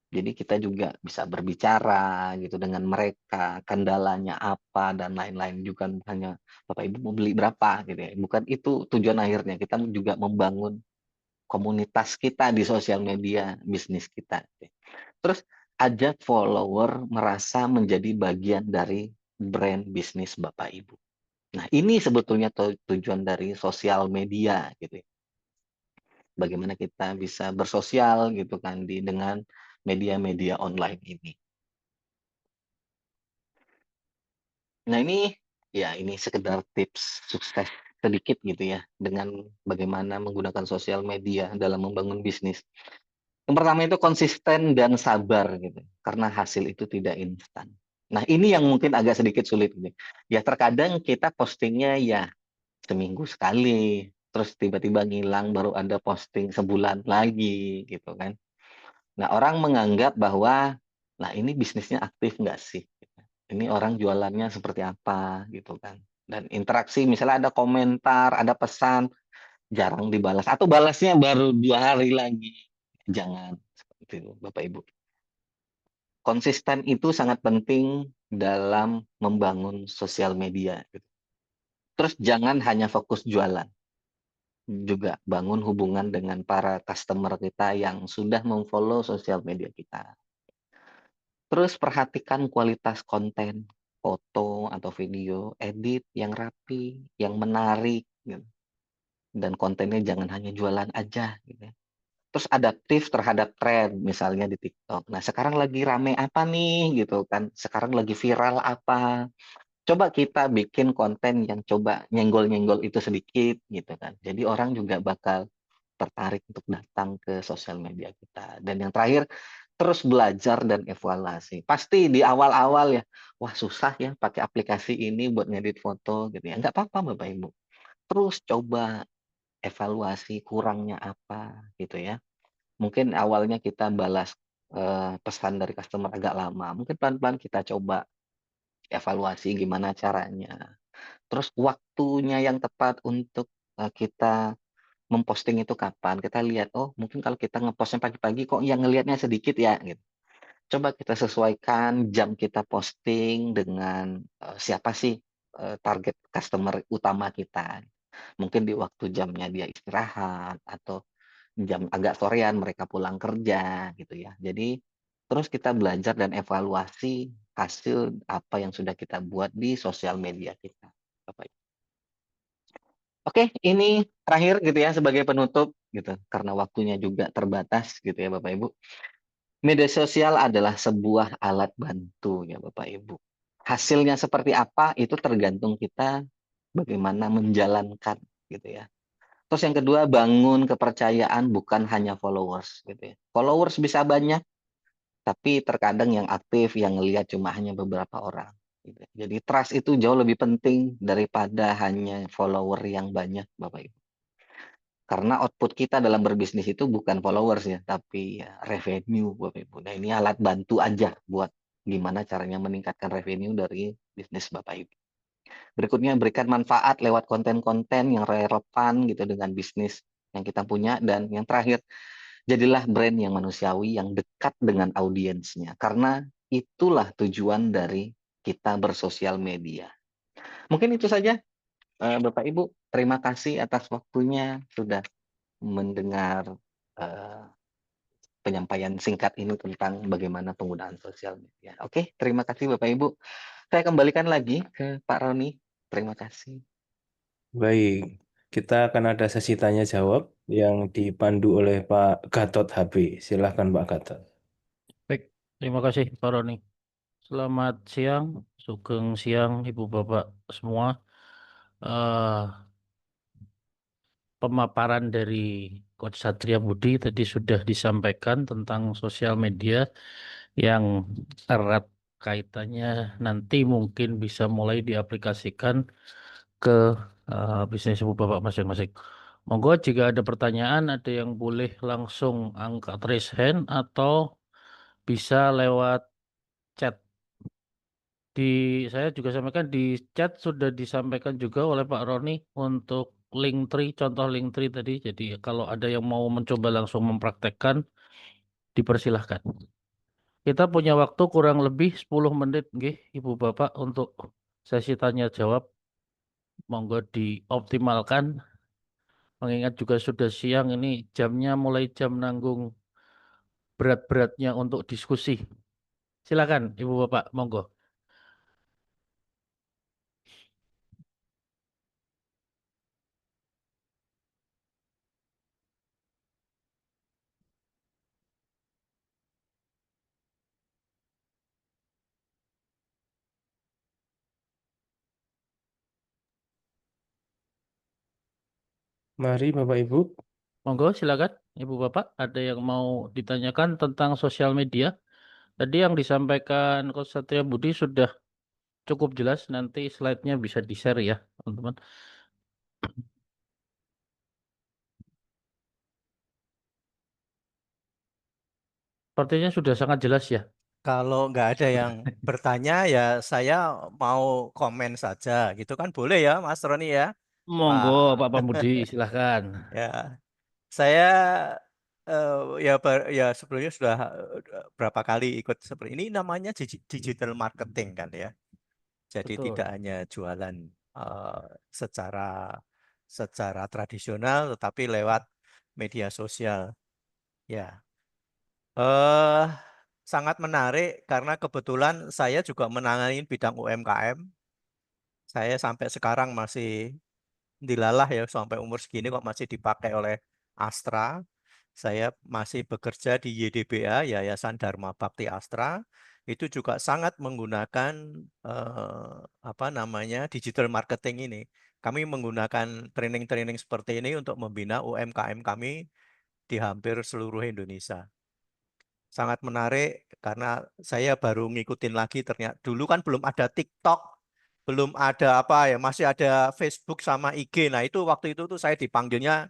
Jadi kita juga bisa berbicara gitu dengan mereka, kendalanya apa dan lain-lain juga hanya Bapak Ibu mau beli berapa gitu ya. Bukan itu tujuan akhirnya. Kita juga membangun komunitas kita di sosial media bisnis kita. Terus ajak follower merasa menjadi bagian dari brand bisnis Bapak Ibu. Nah, ini sebetulnya tujuan dari sosial media gitu ya. Bagaimana kita bisa bersosial gitu kan dengan media-media online ini. Nah, ini sekedar tips sukses sedikit gitu ya dengan bagaimana menggunakan sosial media dalam membangun bisnis. Yang pertama itu konsisten dan sabar gitu. Karena hasil itu tidak instan. Nah, ini yang mungkin agak sedikit sulit gitu. Ya terkadang kita postingnya ya seminggu sekali, terus tiba-tiba ngilang baru ada posting sebulan lagi gitu kan. Nah, orang menganggap bahwa nah ini bisnisnya aktif nggak sih? Ini orang jualannya seperti apa gitu kan. Dan interaksi misalnya ada komentar, ada pesan jarang dibalas atau balasnya baru 2 hari lagi. Jangan seperti itu Bapak Ibu. Konsisten itu sangat penting dalam membangun sosial media. Terus jangan hanya fokus jualan. Juga bangun hubungan dengan para customer kita yang sudah memfollow sosial media kita. Terus perhatikan kualitas konten. foto atau video, edit yang rapi, yang menarik, gitu. Dan kontennya jangan hanya jualan aja, gitu ya. Terus adaptif terhadap tren, misalnya di TikTok. Nah, sekarang lagi rame apa nih, gitu kan? Sekarang lagi viral apa? Coba kita bikin konten yang coba nyenggol-nyenggol itu sedikit, gitu kan. Jadi orang juga bakal tertarik untuk datang ke sosial media kita. Dan yang terakhir, terus belajar dan evaluasi. Pasti di awal-awal ya, wah susah ya pakai aplikasi ini buat ngedit foto gitu ya. Nggak apa-apa Bapak Ibu. Terus coba evaluasi kurangnya apa gitu ya. Mungkin awalnya kita balas pesan dari customer agak lama. Mungkin pelan-pelan kita coba evaluasi gimana caranya. Terus waktunya yang tepat untuk kita memposting itu kapan. Kita lihat, oh mungkin kalau kita ngepostnya pagi-pagi kok yang ngelihatnya sedikit ya gitu. Coba kita sesuaikan jam kita posting dengan siapa sih target customer utama kita. Mungkin di waktu jamnya dia istirahat atau jam agak sorean mereka pulang kerja gitu ya. Jadi terus kita belajar dan evaluasi hasil apa yang sudah kita buat di sosial media kita. Bapak Ibu. Oke, ini terakhir gitu ya sebagai penutup gitu karena waktunya juga terbatas gitu ya Bapak Ibu. Media sosial adalah sebuah alat bantu ya Bapak Ibu. Hasilnya seperti apa itu tergantung kita bagaimana menjalankan gitu ya. Terus yang kedua, bangun kepercayaan bukan hanya followers gitu ya. Followers bisa banyak, tapi terkadang yang aktif yang ngelihat cuma hanya beberapa orang. Gitu. Jadi trust itu jauh lebih penting daripada hanya follower yang banyak, Bapak Ibu. Karena output kita dalam berbisnis itu bukan followers ya, tapi ya revenue, Bapak Ibu. Nah ini alat bantu aja buat gimana caranya meningkatkan revenue dari bisnis Bapak Ibu. Berikutnya berikan manfaat lewat konten-konten yang relevan gitu dengan bisnis yang kita punya. Dan yang terakhir, jadilah brand yang manusiawi yang dekat dengan audiensnya. Karena itulah tujuan dari kita bersosial media. Mungkin itu saja Bapak Ibu. Terima kasih atas waktunya sudah mendengar penyampaian singkat ini tentang bagaimana penggunaan sosial media. Oke, terima kasih Bapak Ibu. Saya kembalikan lagi ke Pak Roni. Terima kasih. Baik, kita akan ada sesi tanya jawab yang dipandu oleh Pak Gatot HB. Silahkan Pak Gatot. Baik, terima kasih Pak Roni. Selamat siang, sugeng siang Ibu Bapak semua. Pemaparan dari Coach Satria Budi tadi sudah disampaikan tentang sosial media yang erat kaitannya nanti mungkin bisa mulai diaplikasikan ke bisnis Ibu Bapak masing-masing. Monggo jika ada pertanyaan, ada yang boleh langsung angkat raise hand atau bisa lewat chat. Saya juga sampaikan di chat sudah disampaikan juga oleh Pak Roni untuk Linktree, contoh Linktree tadi. Jadi kalau ada yang mau mencoba langsung mempraktekkan, dipersilahkan. Kita punya waktu kurang lebih 10 menit, nggih, Ibu Bapak, untuk sesi tanya jawab. Monggo dioptimalkan. Mengingat juga sudah siang ini jamnya mulai jam nanggung berat-beratnya untuk diskusi. Silakan, Ibu Bapak, monggo. Mari Bapak Ibu. Monggo silakan Ibu Bapak, ada yang mau ditanyakan tentang sosial media? Tadi yang disampaikan Coach Satria Budi sudah cukup jelas, nanti slide-nya bisa di-share ya, teman-teman. Sepertinya sudah sangat jelas ya. Kalau nggak ada yang bertanya ya saya mau komen saja gitu kan boleh ya Mas Roni ya Monggo Pak. Pak Pambudi silahkan. Ya saya ya sebelumnya sudah berapa kali ikut seperti ini namanya digital marketing kan ya. Jadi Betul. tidak hanya jualan secara tradisional tetapi lewat media sosial. Ya. sangat menarik karena kebetulan saya juga menangani bidang UMKM. Saya sampai sekarang masih dilalah ya sampai umur segini kok masih dipakai oleh Astra. Saya masih bekerja di YDBA, Yayasan Dharma Bakti Astra. Itu juga sangat menggunakan apa namanya digital marketing ini. Kami menggunakan training-training seperti ini untuk membina UMKM kami di hampir seluruh Indonesia. Sangat menarik karena saya baru ngikutin lagi ternyata dulu kan belum ada TikTok, belum ada apa ya, masih ada Facebook sama IG. Nah, itu waktu itu tuh saya dipanggilnya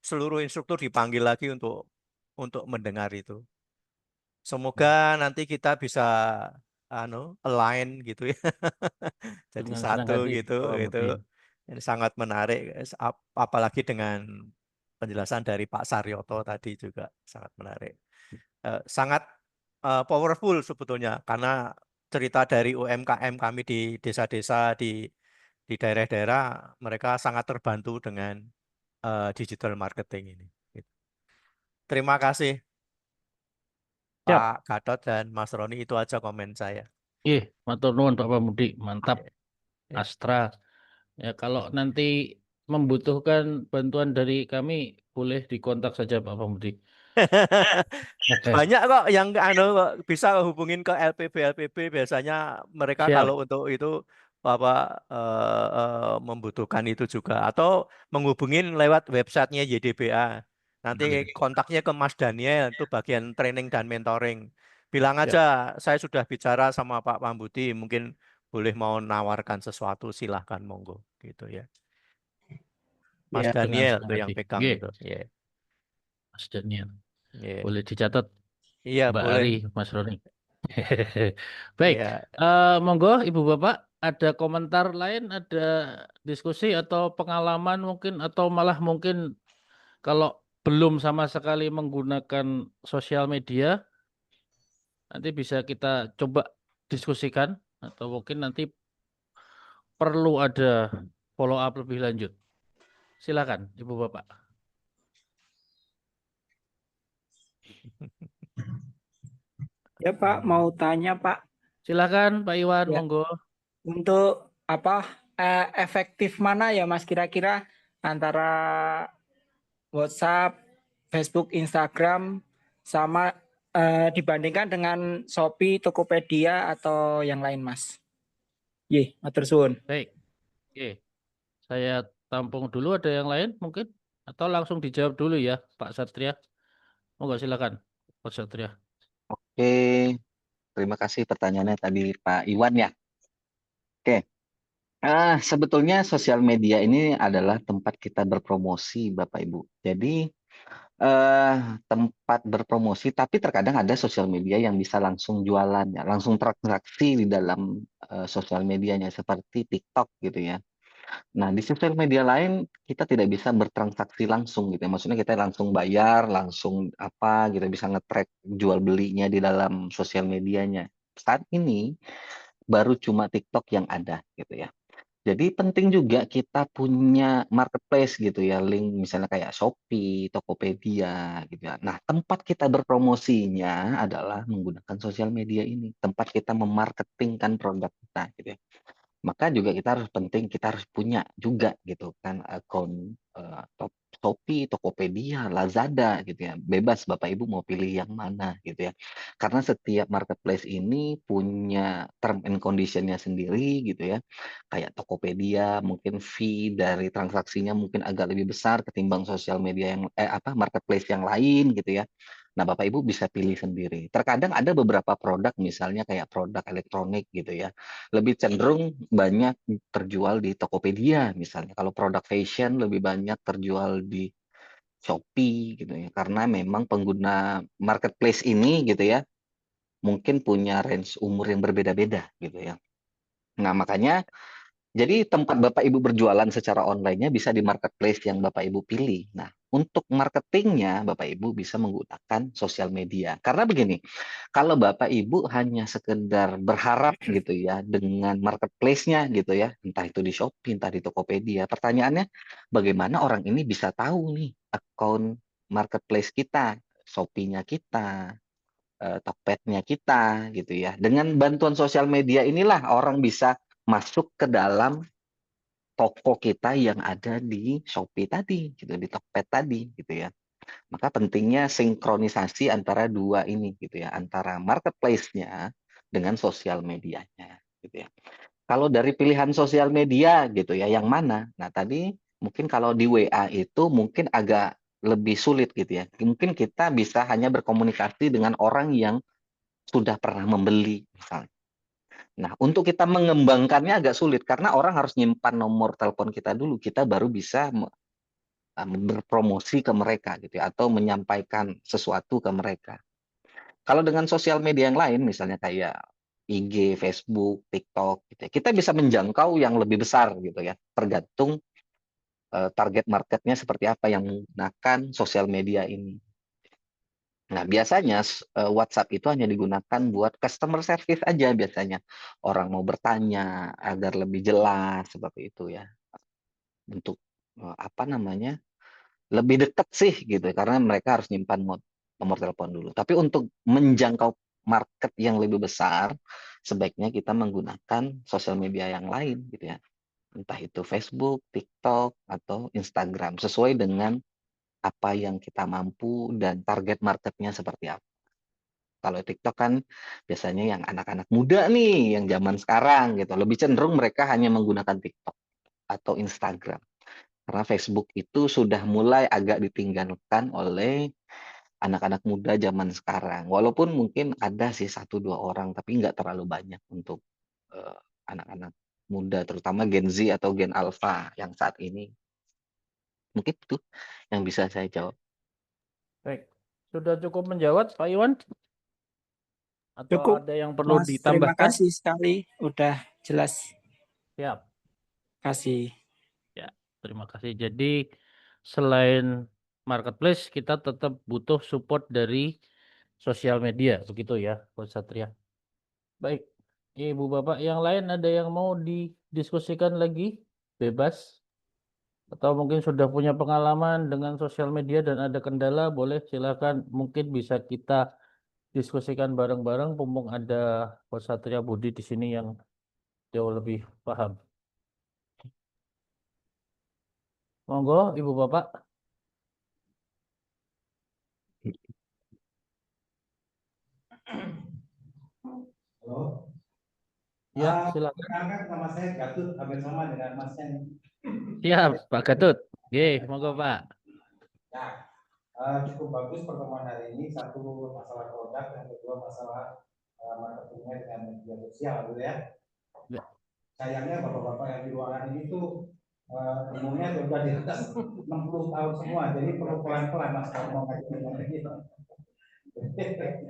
seluruh instruktur dipanggil lagi untuk mendengar itu. Semoga nanti kita bisa align gitu ya. Jadi Dengan senang satu hati, gitu Pak itu. Budi. Ini sangat menarik apalagi dengan penjelasan dari Pak Saryoto tadi juga sangat menarik. Sangat powerful sebetulnya karena cerita dari UMKM kami di desa-desa di daerah-daerah mereka sangat terbantu dengan digital marketing ini. Terima kasih Siap. Pak Gatot dan Mas Roni, itu aja komen saya. Matur nuwun Pak Pamudi, mantap. Ya. Astra. Ya, kalau nanti membutuhkan bantuan dari kami, boleh dikontak saja Pak Pamudi. Banyak kok yang kok bisa hubungin ke LPB biasanya mereka Siap. kalau untuk itu apa membutuhkan itu juga atau menghubungin lewat websitenya YDBA. Nanti kontaknya ke Mas Daniel itu bagian training dan mentoring. Bilang Siap. aja saya sudah bicara sama Pak Pambudi, mungkin boleh mau nawarkan sesuatu, silahkan monggo gitu ya. Mas Ya, dengan Daniel senang tuh yang hati. pegang Nggih, itu. Yeah. Mas Daniel. Yeah. Boleh dicatat Iya, Mbak boleh. Ari, Mas Roni. Baik, Iya. monggo Ibu Bapak, ada komentar lain, ada diskusi atau pengalaman mungkin, atau malah mungkin kalau belum sama sekali menggunakan sosial media, nanti bisa kita coba diskusikan, atau mungkin nanti perlu ada follow up lebih lanjut. Silakan, Ibu Bapak. Ya Pak, mau tanya Pak. Silakan Pak Iwan, Ya. monggo. Untuk apa efektif mana ya Mas kira-kira antara WhatsApp, Facebook, Instagram sama dibandingkan dengan Shopee, Tokopedia atau yang lain Mas? Matur suwun. Baik. Oke. Saya tampung dulu, ada yang lain mungkin? Atau langsung dijawab dulu ya Pak Satria. Monggo silakan Pak Satria. Oke, terima kasih pertanyaannya tadi Pak Iwan ya. Oke, sebetulnya sosial media ini adalah tempat kita berpromosi Bapak Ibu. Jadi tempat berpromosi, tapi terkadang ada sosial media yang bisa langsung jualan ya, langsung transaksi di dalam sosial medianya seperti TikTok gitu ya. Nah, di sosial media lain kita tidak bisa bertransaksi langsung gitu ya. Maksudnya kita langsung bayar, langsung apa gitu, bisa nge-track jual belinya di dalam sosial medianya. Saat ini baru cuma TikTok yang ada gitu ya. Jadi penting juga kita punya marketplace gitu ya, link misalnya kayak Shopee, Tokopedia gitu ya. Nah, tempat kita berpromosinya adalah menggunakan sosial media ini, tempat kita memarketingkan produk kita gitu ya. Maka juga kita harus punya juga gitu kan akun Shopee, Tokopedia, Lazada gitu ya. Bebas Bapak Ibu mau pilih yang mana gitu ya. Karena setiap marketplace ini punya term and condition-nya sendiri gitu ya. Kayak Tokopedia mungkin fee dari transaksinya mungkin agak lebih besar ketimbang sosial media yang marketplace yang lain gitu ya. Nah, Bapak Ibu bisa pilih sendiri. Terkadang ada beberapa produk misalnya kayak produk elektronik gitu ya. Lebih cenderung banyak terjual di Tokopedia misalnya. Kalau produk fashion lebih banyak terjual di Shopee gitu ya. Karena memang pengguna marketplace ini gitu ya, mungkin punya range umur yang berbeda-beda gitu ya. Nah, makanya jadi tempat Bapak Ibu berjualan secara online-nya bisa di marketplace yang Bapak Ibu pilih. Nah, untuk marketingnya Bapak Ibu bisa menggunakan sosial media. Karena begini, kalau Bapak Ibu hanya sekedar berharap gitu ya dengan marketplace-nya gitu ya, entah itu di Shopee, entah di Tokopedia. Pertanyaannya, bagaimana orang ini bisa tahu nih akun marketplace kita, Shopee-nya kita, Tokpednya kita gitu ya. Dengan bantuan sosial media inilah orang bisa masuk ke dalam toko kita yang ada di Shopee tadi gitu, di Tokped tadi gitu ya. Maka pentingnya sinkronisasi antara dua ini gitu ya, antara marketplace-nya dengan sosial medianya gitu ya. Kalau dari pilihan sosial media gitu ya, yang mana? Nah, tadi mungkin kalau di WA itu mungkin agak lebih sulit gitu ya. Mungkin kita bisa hanya berkomunikasi dengan orang yang sudah pernah membeli misalnya. Nah, untuk kita mengembangkannya agak sulit karena orang harus nyimpan nomor telepon kita dulu. Kita baru bisa berpromosi ke mereka gitu ya, atau menyampaikan sesuatu ke mereka. Kalau dengan sosial media yang lain, misalnya kayak IG, Facebook, TikTok, gitu ya, kita bisa menjangkau yang lebih besar gitu ya, tergantung target marketnya seperti apa yang menggunakan sosial media ini. Nah, biasanya WhatsApp itu hanya digunakan buat customer service aja biasanya. Orang mau bertanya agar lebih jelas seperti itu ya. Untuk apa namanya? Lebih dekat sih gitu karena mereka harus nyimpan nomor telepon dulu. Tapi untuk menjangkau market yang lebih besar, sebaiknya kita menggunakan sosial media yang lain gitu ya. Entah itu Facebook, TikTok, atau Instagram sesuai dengan apa yang kita mampu dan target marketnya seperti apa. Kalau TikTok kan biasanya yang anak-anak muda nih, yang zaman sekarang gitu, lebih cenderung mereka hanya menggunakan TikTok atau Instagram. Karena Facebook itu sudah mulai agak ditinggalkan oleh anak-anak muda zaman sekarang. Walaupun mungkin ada sih 1-2 orang, tapi nggak terlalu banyak untuk anak-anak muda, terutama Gen Z atau Gen Alpha yang saat ini. Mungkin itu yang bisa saya jawab. Baik, sudah cukup menjawab Pak Iwan? Atau Cukup, ada yang perlu Mas. Terima ditambahkan? kasih sekali, udah jelas. Siap. Kasih. Ya, terima kasih. Jadi selain marketplace, kita tetap butuh support dari sosial media, begitu ya, Coach Satria. Baik, Ibu Bapak yang lain ada yang mau didiskusikan lagi? Bebas. Atau mungkin sudah punya pengalaman dengan sosial media dan ada kendala, boleh silakan. Mungkin bisa kita diskusikan bareng-bareng, mumpung ada Coach Satria Budi di sini yang jauh lebih paham. Monggo, Ibu Bapak. Halo. Ya, silakan. Perkenalkan nama saya Gatut, hampir sama dengan Masnya nih. Siap, Pak Gatut. Oke, monggo Pak. Nah, cukup bagus pertemuan hari ini. Satu masalah produk, yang kedua masalah marketingnya dengan media sosial, gitu ya. Sayangnya bapak-bapak yang di ruangan ini tuh umumnya sudah di atas 60 tahun semua, jadi perlu pelan-pelan mas kalau mau ngaji dengan gitu.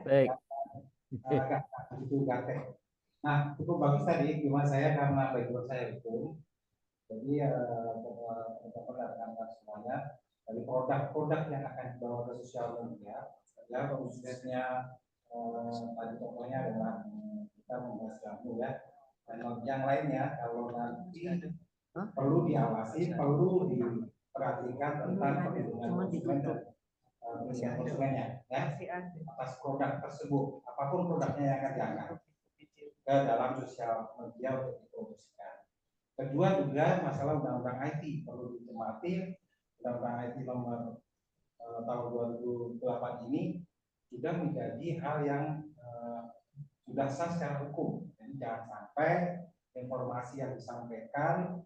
Baik. Agak itu ganteng. Nah, cukup bagus tadi, cuma saya karena background saya hukum, jadi teman-teman semuanya dari produk-produk yang akan dibawa ke sosial media, ya khususnya tadi contohnya adalah kita membahas jamu ya, dan yang lainnya kalau nanti perlu diawasi, perlu diperhatikan tentang perlindungan konsumen dan perlindungan konsumennya ya atas produk tersebut, apapun produknya yang akan diangkat ke dalam sosial media untuk dipromosikan. Kedua juga masalah undang-undang IT perlu dicermati. Undang-undang IT nomor tahun 2008 ini sudah menjadi hal yang sudah sah secara hukum. Jadi jangan sampai informasi yang disampaikan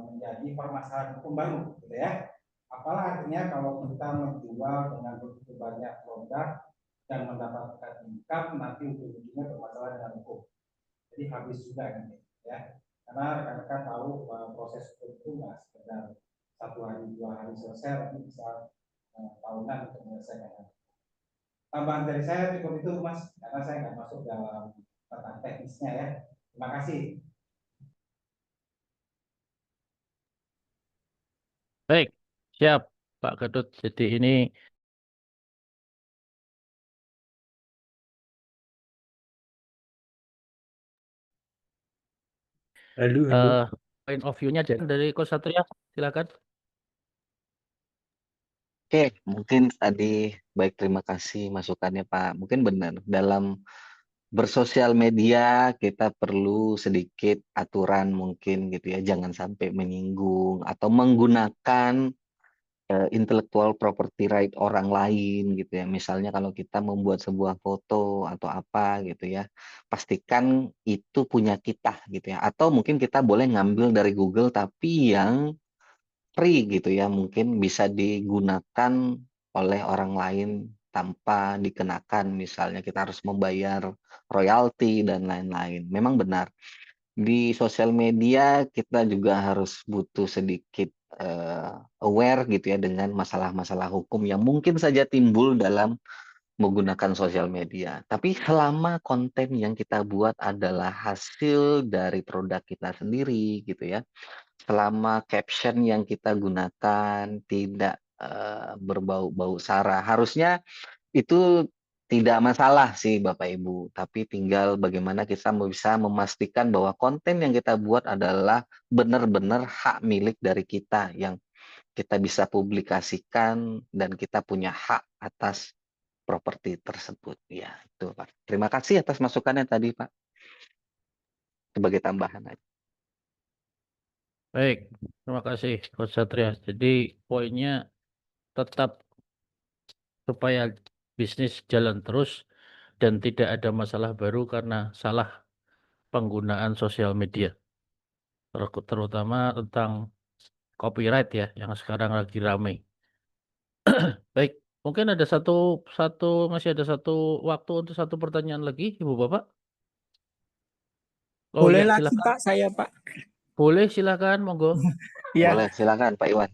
menjadi permasalahan hukum baru, gitu ya. Apalah artinya kalau kita menjual dengan begitu banyak produk dan mendapatkan income, nanti ujung-ujungnya bermasalah dengan hukum. Jadi habis sudah gitu ya. Karena rekan-rekan tahu proses hukum itu nggak sekedar 1 hari 2 hari selesai, tapi bisa tahunan untuk menyelesaikan. Tambahan dari saya cukup itu Mas, karena saya nggak masuk dalam tentang teknisnya ya. Terima kasih. Baik, siap Pak Gatut. Jadi ini point of view-nya dari Coach Satria, silakan. Oke, mungkin tadi Baik, terima kasih masukannya Pak. Mungkin benar dalam bersosial media kita perlu sedikit aturan mungkin gitu ya, jangan sampai menyinggung atau menggunakan intellectual property right orang lain gitu ya. Misalnya kalau kita membuat sebuah foto atau apa gitu ya, pastikan itu punya kita gitu ya. Atau mungkin kita boleh ngambil dari Google tapi yang free gitu ya, mungkin bisa digunakan oleh orang lain tanpa dikenakan. Misalnya kita harus membayar royalti dan lain-lain. Memang benar di sosial media kita juga harus butuh sedikit aware gitu ya dengan masalah-masalah hukum yang mungkin saja timbul dalam menggunakan sosial media. Tapi selama konten yang kita buat adalah hasil dari produk kita sendiri gitu ya. Selama caption yang kita gunakan tidak berbau-bau sara, harusnya itu tidak masalah sih Bapak Ibu, tapi tinggal bagaimana kita bisa memastikan bahwa konten yang kita buat adalah benar-benar hak milik dari kita yang kita bisa publikasikan dan kita punya hak atas properti tersebut. Ya, itu Pak. Terima kasih atas masukannya tadi Pak. Sebagai tambahan aja. Baik, terima kasih Coach Satria. Jadi poinnya tetap supaya bisnis jalan terus dan tidak ada masalah baru karena salah penggunaan sosial media. Terutama tentang copyright ya, yang sekarang lagi ramai. Baik, mungkin ada masih ada satu waktu untuk satu pertanyaan lagi, Ibu Bapak. Oh Boleh ya, lagi silakan. Pak, saya Pak. Boleh, silakan, monggo. Ya, Boleh, silakan Pak Iwan.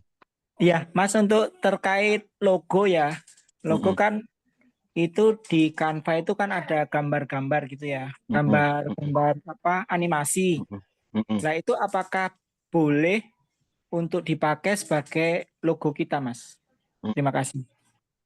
ya Mas, untuk terkait logo ya. Logo kan itu di Canva itu kan ada gambar-gambar gitu ya. Gambar-gambar apa animasi. Nah, itu apakah boleh untuk dipakai sebagai logo kita, Mas? Terima kasih.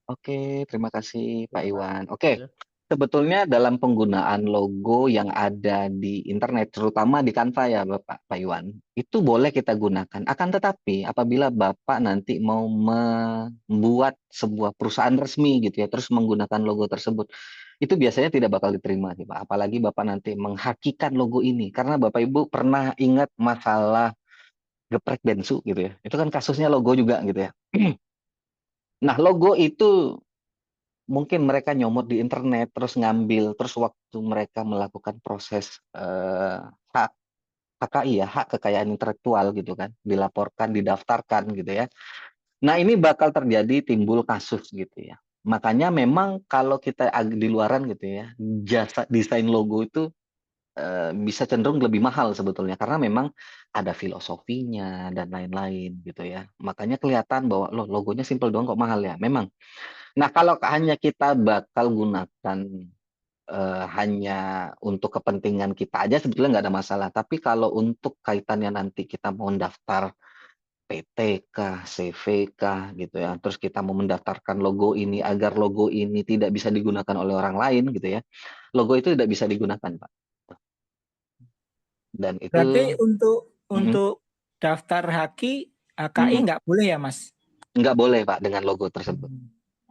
Oke, terima kasih Pak Iwan. Oke, sebetulnya dalam penggunaan logo yang ada di internet, terutama di Canva ya Pak Iwan, itu boleh kita gunakan. Akan tetapi apabila Bapak nanti mau membuat sebuah perusahaan resmi gitu ya, terus menggunakan logo tersebut, itu biasanya tidak bakal diterima sih Pak. Apalagi Bapak nanti menghakikan logo ini, karena Bapak Ibu pernah ingat masalah geprek bensu gitu ya. Itu kan kasusnya logo juga gitu ya. Nah, logo itu mungkin mereka nyomot di internet, terus ngambil, terus waktu mereka melakukan proses hak HKI ya, hak kekayaan intelektual gitu kan, dilaporkan, didaftarkan gitu ya. Nah, ini bakal terjadi timbul kasus gitu ya. Makanya memang kalau kita di luaran gitu ya, jasa desain logo itu bisa cenderung lebih mahal sebetulnya karena memang ada filosofinya dan lain-lain gitu ya. Makanya kelihatan bahwa loh logonya simpel doang kok mahal ya. Memang. Nah, kalau hanya kita bakal gunakan hanya untuk kepentingan kita aja sebetulnya nggak ada masalah. Tapi kalau untuk kaitannya nanti kita mau mendaftar PT kah, CV kah gitu ya. Terus kita mau mendaftarkan logo ini agar logo ini tidak bisa digunakan oleh orang lain gitu ya. Logo itu tidak bisa digunakan, Pak. Dan itu Berarti untuk daftar HKI nggak boleh ya, Mas? nggak boleh, Pak, dengan logo tersebut.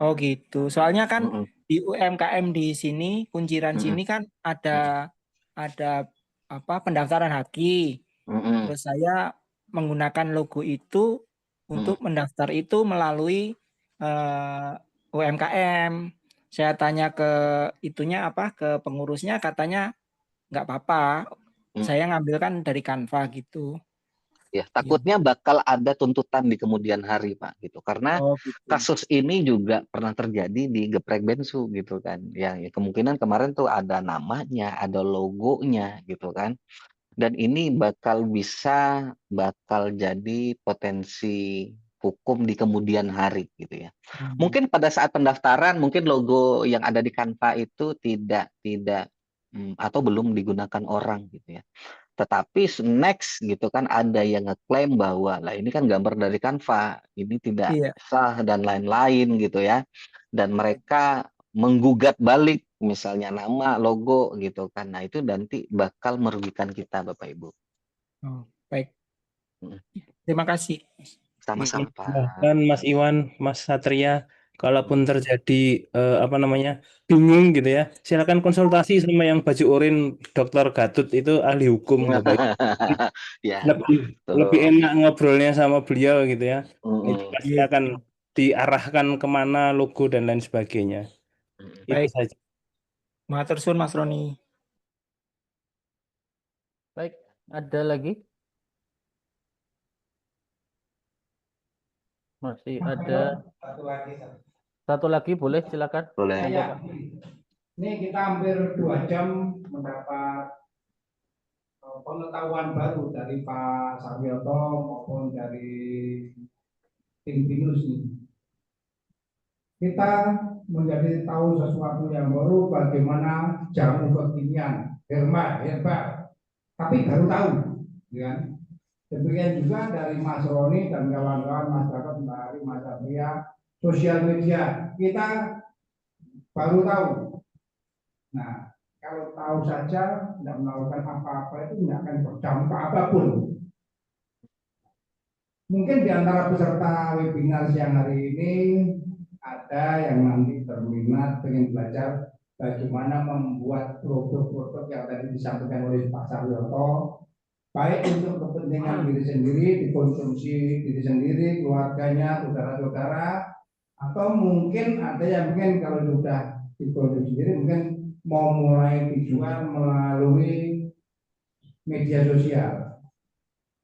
Oh gitu. Soalnya kan di UMKM di sini, kunciran sini kan ada apa pendaftaran HKI. Terus saya menggunakan logo itu untuk mendaftar itu melalui UMKM. Saya tanya ke itunya apa ke pengurusnya katanya nggak apa-apa. Saya ngambilkan dari Canva gitu. Ya, takutnya bakal ada tuntutan di kemudian hari, Pak, gitu. Karena kasus ini juga pernah terjadi di geprek bensu gitu kan. Ya, kemungkinan kemarin tuh ada namanya, ada logonya gitu kan. Dan ini bakal jadi potensi hukum di kemudian hari gitu ya. Mungkin pada saat pendaftaran mungkin logo yang ada di Canva itu tidak atau belum digunakan orang gitu ya. Tetapi next gitu kan ada yang ngeklaim bahwa lah ini kan gambar dari Canva, ini tidak sah dan lain-lain gitu ya. Dan mereka menggugat balik misalnya nama, logo gitu kan. Nah, itu nanti bakal merugikan kita Bapak Ibu. Oh, baik. Terima kasih. Sama-sama Pak. Dan Mas Iwan, Mas Satria, kalaupun terjadi apa namanya bingung gitu ya, silakan konsultasi sama yang baju oranye, Dr. Gatut itu ahli hukum Bapak Ibu. Ya, Lebih betul. enak ngobrolnya sama beliau gitu ya. Itu Mm-mm. pasti akan diarahkan kemana logo dan lain sebagainya. Itu Baik, saja. matur suwun Mas Roni. Baik, ada lagi? Masih ada satu lagi, boleh silakan. Boleh. Monggo, Pak. Ini kita hampir 2 jam mendapat pengetahuan baru dari Pak Saryoto maupun dari tim Binus ini. Kita menjadi tahu sesuatu yang baru, bagaimana jamu kekinian, herbal, tapi baru tahu, ya. Demikian juga dari Mas Roni dan kawan-kawan masyarakat dari Mas Satria, sosial media kita baru tahu. Nah, kalau tahu saja tidak melakukan apa-apa itu tidak akan berdampak apapun. Mungkin di antara peserta webinar siang hari ini ada yang nanti berminat ingin belajar bagaimana membuat produk-produk yang tadi disampaikan oleh Pak Saryoto, baik untuk kepentingan diri sendiri, dikonsumsi diri sendiri, keluarganya, saudara-saudara, atau mungkin ada yang mungkin kalau sudah dikonsumsi sendiri mungkin mau mulai dijual melalui media sosial.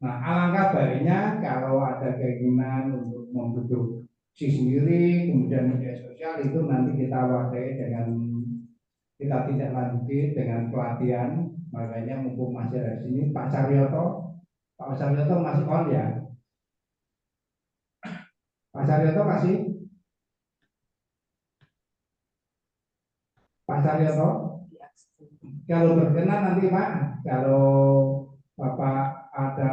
Nah, alangkah baiknya kalau ada keinginan untuk memproduksi sendiri, kemudian media sosial itu nanti kita wadai dengan kita tidak lanjuti dengan pelatihan. Makanya mumpung masih ada di sini Pak Saryoto masih on ya? Pak Saryoto masih? Pak Saryoto? Kalau berkenan nanti Pak, kalau Bapak ada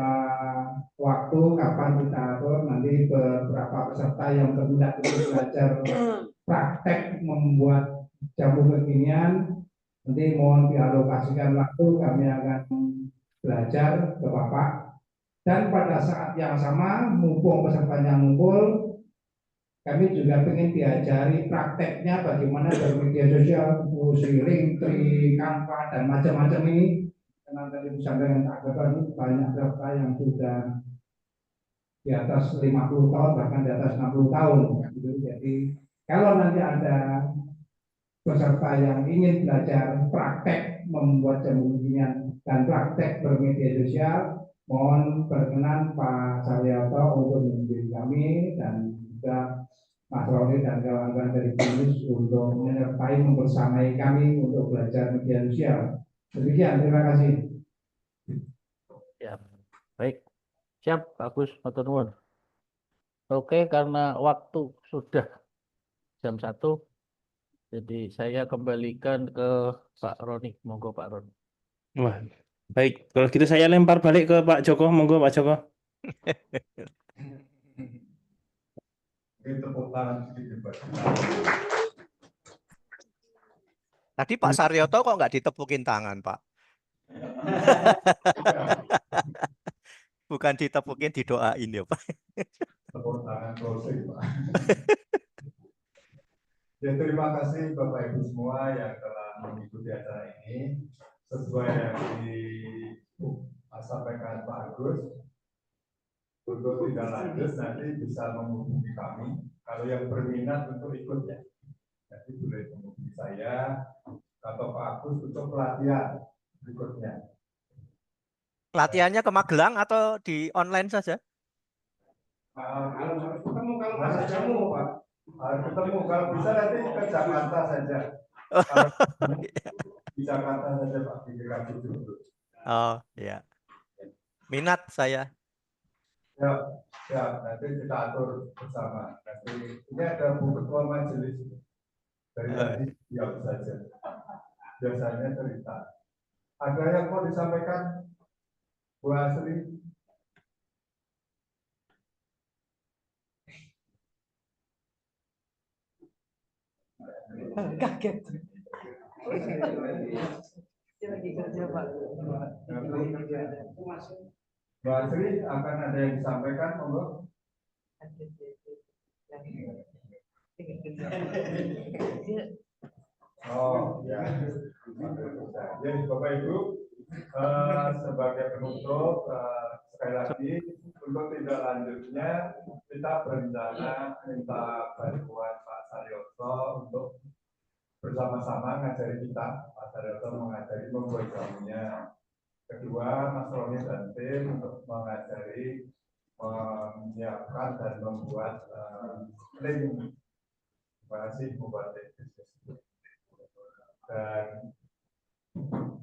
waktu kapan kita atur nanti beberapa peserta yang berminat untuk belajar praktek membuat jamu kekinian, nanti mohon dialokasikan waktu, kami akan belajar ke Bapak. Dan pada saat yang sama, mumpung pesertanya ngumpul, kami juga ingin diajari prakteknya bagaimana bermedia sosial, fungsi Linktree, Canva, dan macam-macam ini. Karena tadi disampaikan Pak Gatot, banyak peserta yang sudah di atas 50 tahun, bahkan di atas 60 tahun. Jadi, kalau nanti ada peserta yang ingin belajar praktek membuat jamu kekinian dan praktek bermedia sosial, mohon berkenan Pak Saryoto untuk mengunjungi kami dan juga Mas Roni dan kawan-kawan dari Binus untuk menyertai membersamai kami untuk belajar media sosial. Demikian, terima kasih. Ya, baik. Siap, bagus, matur nuwun. Oke, karena waktu sudah jam 1, jadi saya kembalikan ke Pak Roni. Monggo Pak Roni. Wah, baik. Kalau gitu saya lempar balik ke Pak Joko. Monggo Pak Joko. Tadi Pak Saryoto kok nggak ditepukin tangan, Pak? Bukan ditepukin, didoain ya, Pak. Tepuk tangan closing, Pak. Ya, terima kasih Bapak Ibu semua yang telah mengikuti acara ini. Sesuai yang disampaikan Pak Agus, untuk tidak lanjut nanti bisa menghubungi kami. Kalau yang berminat untuk ikut ya, nanti boleh menghubungi saya atau Pak Agus untuk pelatihan berikutnya. Latihannya ke Magelang atau di online saja? Kalau harus ketemu, kalau masih jamu Pak, harus ketemu. Kalau bisa nanti ke Jakarta saja. Kalau di Jakarta saja Pak, di DKI dulu. Oh ya, minat saya. Ya, ya, nanti kita atur bersama. Nanti ini ada Bu Ketua Majelis dari tadi diam saja. Biasanya cerita. Ada yang mau disampaikan, Bu Asri? Kaget. Lagi kerja Pak. Bu Asri akan ada yang disampaikan, monggo. Oh ya, jadi Bapak Ibu, sebagai penutup sekali lagi untuk tindak lanjutnya kita berencana minta bantuan Pak Saryoto untuk bersama-sama ngajari kita. Pak Saryoto mengajari membuat jamunya. Kedua, Mas Roni dan tim untuk mengajari menyiapkan dan membuat link. Terima kasih membuat link. Dan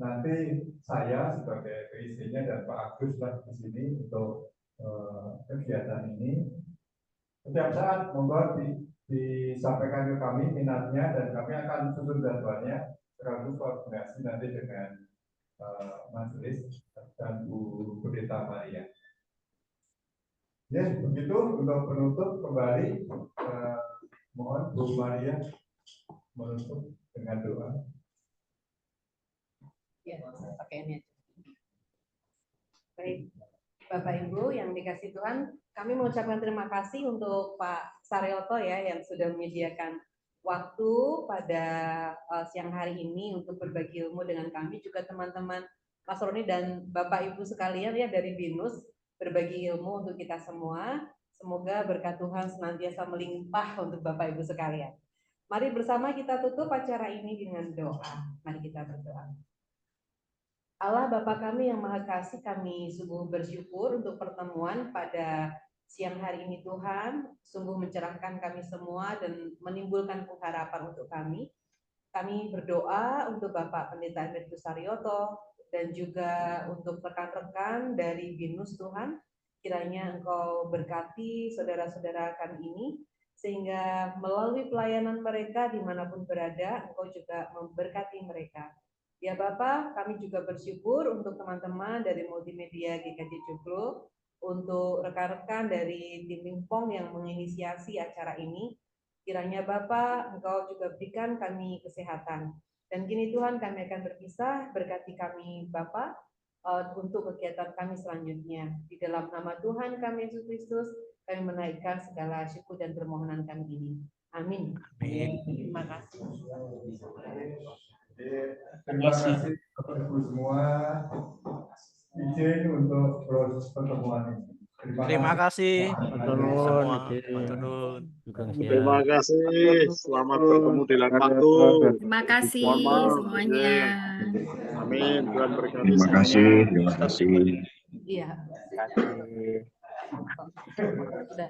nanti saya sebagai PIC-nya dan Pak Agus lah di sini untuk kegiatan ini. Setiap saat monggo disampaikan ke kami minatnya dan kami akan susun jadwalnya sekaligus koordinasi nanti dengan majelis dan Bu Pendeta Maria. Ya, begitu untuk penutup kembali mohon Bu Maria menutup dengan doa. Ya, pakai ini aja. Baik, Bapak Ibu yang dikasih Tuhan, kami mengucapkan terima kasih untuk Pak Saryoto ya yang sudah menyediakan waktu pada siang hari ini untuk berbagi ilmu dengan kami, juga teman-teman Mas Roni dan Bapak Ibu sekalian ya dari BINUS berbagi ilmu untuk kita semua. Semoga berkat Tuhan senantiasa melimpah untuk Bapak Ibu sekalian. Mari bersama kita tutup acara ini dengan doa. Mari kita berdoa. Allah Bapa kami yang Maha Kasih, kami sungguh bersyukur untuk pertemuan pada siang hari ini Tuhan, sungguh mencerahkan kami semua dan menimbulkan pengharapan untuk kami. Kami berdoa untuk Bapak Pendeta Emeritus Saryoto dan juga untuk rekan-rekan dari BINUS Tuhan, kiranya Engkau berkati saudara-saudara kami ini, sehingga melalui pelayanan mereka dimanapun berada, Engkau juga memberkati mereka. Ya Bapak, kami juga bersyukur untuk teman-teman dari multimedia GKJ Joglo, untuk rekan-rekan dari tim Lingpong yang menginisiasi acara ini. Kiranya Bapak, Engkau juga berikan kami kesehatan. Dan kini Tuhan kami akan berpisah, berkati kami Bapak untuk kegiatan kami selanjutnya. Di dalam nama Tuhan kami Yesus Kristus, kami menaikkan segala syukur dan permohonan kami ini. Amin. Amin. Terima kasih. Terima kasih Bapak Ibu semua izin untuk pertemuan ini. Terima kasih. Maturnuun. Maturnuun. Terima kasih. Selamat bertemu di lain waktu. Terima kasih semuanya. Amin. Tuhan berkati. Terima kasih. Terima kasih. Iya. Terima kasih. Sudah.